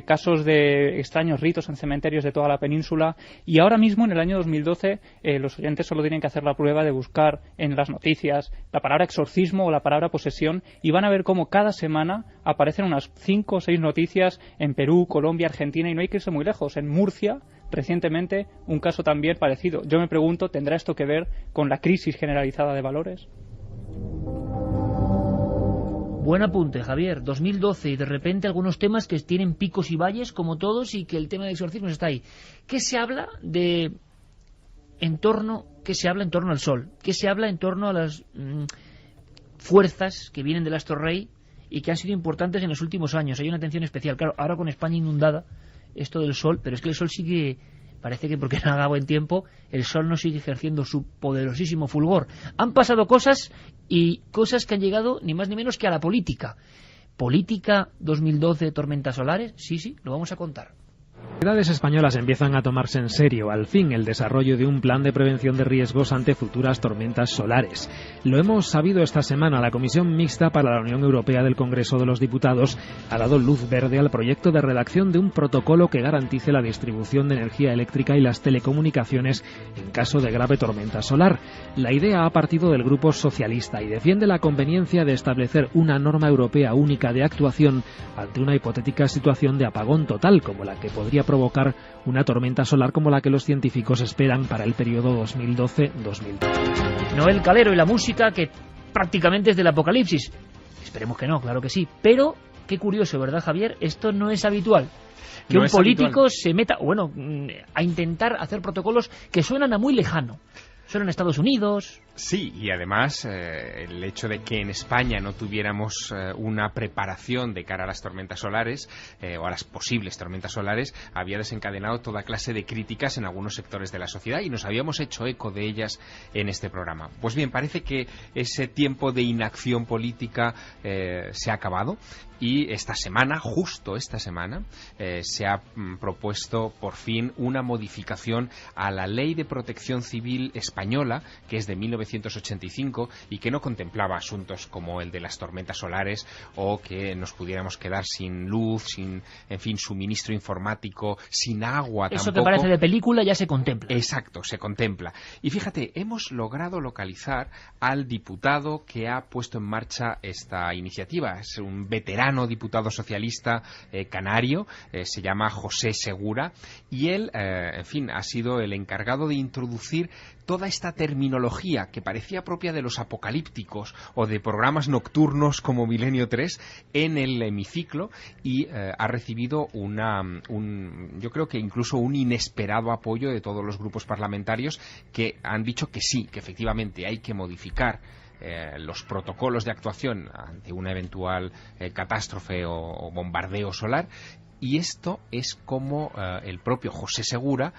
casos de extraños ritos en cementerios de toda la península. Y ahora mismo, en el año 2012, los oyentes solo tienen que hacer la prueba de buscar en las noticias la palabra exorcismo o la palabra posesión, y van a ver cómo cada semana aparecen unas 5 o 6 noticias en Perú, Colombia, Argentina, y no hay que irse muy lejos. En Murcia, recientemente, un caso también parecido. Yo me pregunto, ¿tendrá esto que ver con la crisis generalizada de valores? Buen apunte, Javier. 2012, y de repente algunos temas que tienen picos y valles, como todos, y que el tema de exorcismos está ahí. ¿Qué se habla en torno al Sol? ¿Qué se habla en torno a las fuerzas que vienen del astro rey y que han sido importantes en los últimos años? Hay una atención especial. Claro, ahora con España inundada, esto del Sol, pero es que el Sol sigue, parece que porque no haga buen tiempo, el Sol no sigue ejerciendo su poderosísimo fulgor. Han pasado cosas, y cosas que han llegado ni más ni menos que a la política. ¿Política 2012, tormentas solares? Sí, lo vamos a contar. Las autoridades españolas empiezan a tomarse en serio, al fin, el desarrollo de un plan de prevención de riesgos ante futuras tormentas solares. Lo hemos sabido esta semana. La Comisión Mixta para la Unión Europea del Congreso de los Diputados ha dado luz verde al proyecto de redacción de un protocolo que garantice la distribución de energía eléctrica y las telecomunicaciones en caso de grave tormenta solar. La idea ha partido del Grupo Socialista y defiende la conveniencia de establecer una norma europea única de actuación ante una hipotética situación de apagón total, como la que podría provocar una tormenta solar como la que los científicos esperan para el periodo 2012-2013. Noel Calero y la música, que prácticamente es del apocalipsis. Esperemos que no, claro que sí. Pero qué curioso, ¿verdad, Javier? Esto no es habitual. Que no un político habitual se meta, a intentar hacer protocolos que suenan a muy lejano. Suenan a Estados Unidos, Sí, y además el hecho de que en España no tuviéramos una preparación de cara a las tormentas solares o a las posibles tormentas solares había desencadenado toda clase de críticas en algunos sectores de la sociedad y nos habíamos hecho eco de ellas en este programa. Pues bien, parece que ese tiempo de inacción política se ha acabado. Y esta semana, justo esta semana, se ha propuesto por fin una modificación a la Ley de Protección Civil española, que es de 1985 y que no contemplaba asuntos como el de las tormentas solares o que nos pudiéramos quedar sin luz, sin, en fin, suministro informático, sin agua tampoco. Eso que parece de película ya se contempla. Exacto, se contempla. Y fíjate, hemos logrado localizar al diputado que ha puesto en marcha esta iniciativa. Es un veterano diputado socialista canario, se llama José Segura, y él, en fin, ha sido el encargado de introducir toda esta terminología que parecía propia de los apocalípticos o de programas nocturnos como Milenio 3 en el hemiciclo y ha recibido yo creo que incluso un inesperado apoyo de todos los grupos parlamentarios que han dicho que sí, que efectivamente hay que modificar los protocolos de actuación ante una eventual catástrofe o bombardeo solar. Y esto es como el propio José Segura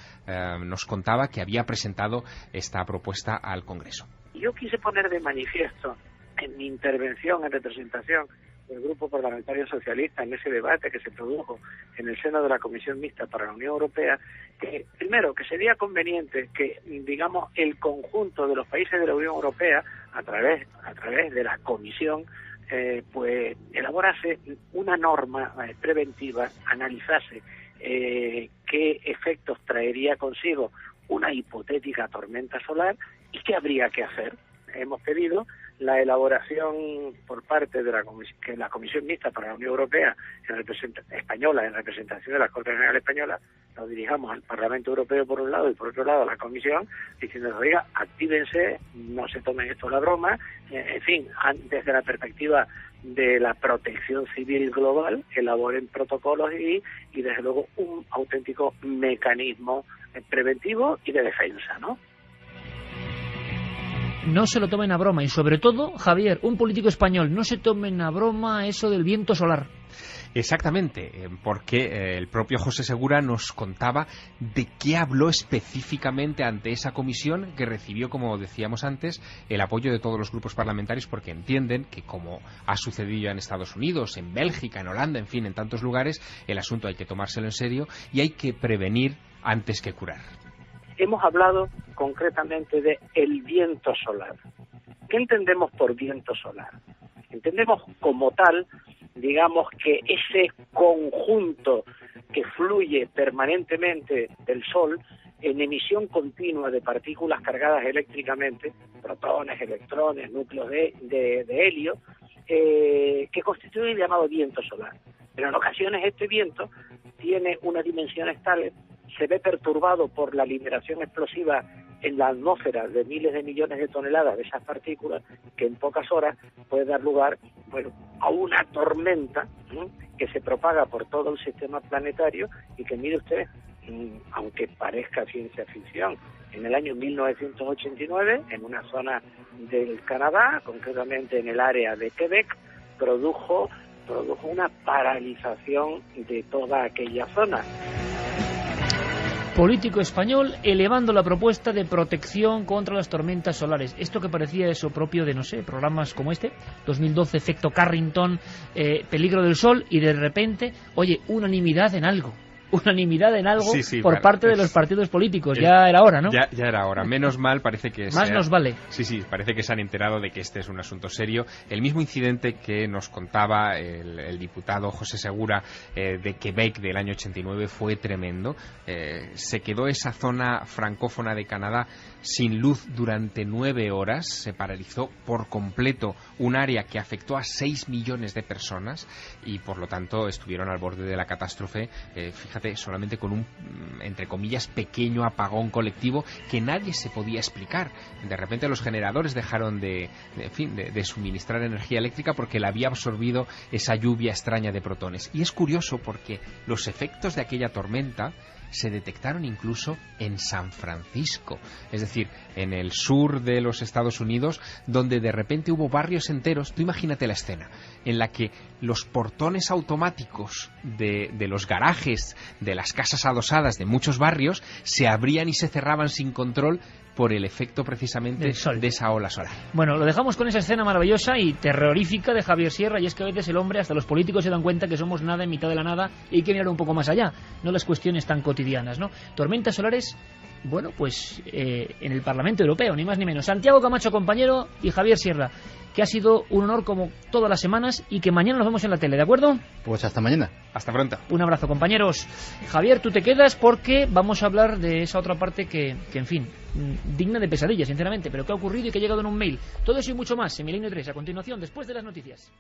nos contaba que había presentado esta propuesta al Congreso. Yo quise poner de manifiesto en mi intervención en representación del Grupo Parlamentario Socialista en ese debate que se produjo en el seno de la Comisión Mixta para la Unión Europea, que primero, que sería conveniente que, digamos, el conjunto de los países de la Unión Europea, a través de la Comisión, pues elaborase una norma preventiva, analizase qué efectos traería consigo una hipotética tormenta solar y qué habría que hacer. Hemos pedido la elaboración por parte de la Comisión Mixta para la Unión Europea española, en representación de la Corte General Española, nos dirijamos al Parlamento Europeo por un lado y por otro lado a la Comisión, diciendo, oiga, actívense, no se tomen esto a la broma, en fin, desde la perspectiva de la protección civil global, elaboren protocolos y desde luego un auténtico mecanismo preventivo y de defensa, ¿no? No se lo tomen a broma y sobre todo, Javier, un político español, no se tomen a broma eso del viento solar. Exactamente, porque el propio José Segura nos contaba de qué habló específicamente ante esa comisión que recibió, como decíamos antes, el apoyo de todos los grupos parlamentarios porque entienden que, como ha sucedido en Estados Unidos, en Bélgica, en Holanda, en fin, en tantos lugares, el asunto hay que tomárselo en serio y hay que prevenir antes que curar. Hemos hablado concretamente de el viento solar. ¿Qué entendemos por viento solar? Entendemos como tal, digamos, que ese conjunto que fluye permanentemente del Sol en emisión continua de partículas cargadas eléctricamente, protones, electrones, núcleos de helio, que constituye el llamado viento solar. Pero en ocasiones este viento tiene unas dimensiones tales, se ve perturbado por la liberación explosiva en la atmósfera de miles de millones de toneladas de esas partículas, que en pocas horas puede dar lugar, bueno, a una tormenta que se propaga por todo el sistema planetario y que, mire usted, aunque parezca ciencia ficción, en el año 1989, en una zona del Canadá, concretamente en el área de Quebec, produjo una paralización de toda aquella zona. Político español elevando la propuesta de protección contra las tormentas solares. Esto que parecía eso propio de, no sé, programas como este, 2012, efecto Carrington, peligro del sol, y de repente, oye, unanimidad en algo. Sí, por parte de los partidos políticos. Ya era hora, ¿no? Ya era hora. Menos mal, parece que... Más nos vale. Sí, parece que se han enterado de que este es un asunto serio. El mismo incidente que nos contaba el diputado José Segura de Quebec del año 89 fue tremendo. Se quedó esa zona francófona de Canadá sin luz durante 9 horas. Se paralizó por completo un área que afectó a 6 millones de personas y, por lo tanto, estuvieron al borde de la catástrofe. Fíjate, solamente con un, entre comillas, pequeño apagón colectivo que nadie se podía explicar. De repente los generadores dejaron de suministrar energía eléctrica porque la había absorbido esa lluvia extraña de protones. Y es curioso porque los efectos de aquella tormenta se detectaron incluso en San Francisco, es decir, en el sur de los Estados Unidos, donde de repente hubo barrios enteros. Tú imagínate la escena en la que los portones automáticos de los garajes de las casas adosadas de muchos barrios se abrían y se cerraban sin control por el efecto precisamente de esa ola solar. Bueno, lo dejamos con esa escena maravillosa y terrorífica de Javier Sierra, y es que a veces el hombre, hasta los políticos, se dan cuenta que somos nada en mitad de la nada y hay que mirar un poco más allá, no las cuestiones tan cotidianas, ¿no? Tormentas solares, bueno, pues en el Parlamento Europeo, ni más ni menos. Santiago Camacho, compañero, y Javier Sierra, que ha sido un honor como todas las semanas y que mañana nos vemos en la tele, ¿de acuerdo? Pues hasta mañana. Hasta pronto. Un abrazo, compañeros. Javier, tú te quedas porque vamos a hablar de esa otra parte que en fin, digna de pesadilla, sinceramente, pero que ha ocurrido y que ha llegado en un mail. Todo eso y mucho más en Milenio 3, a continuación, después de las noticias.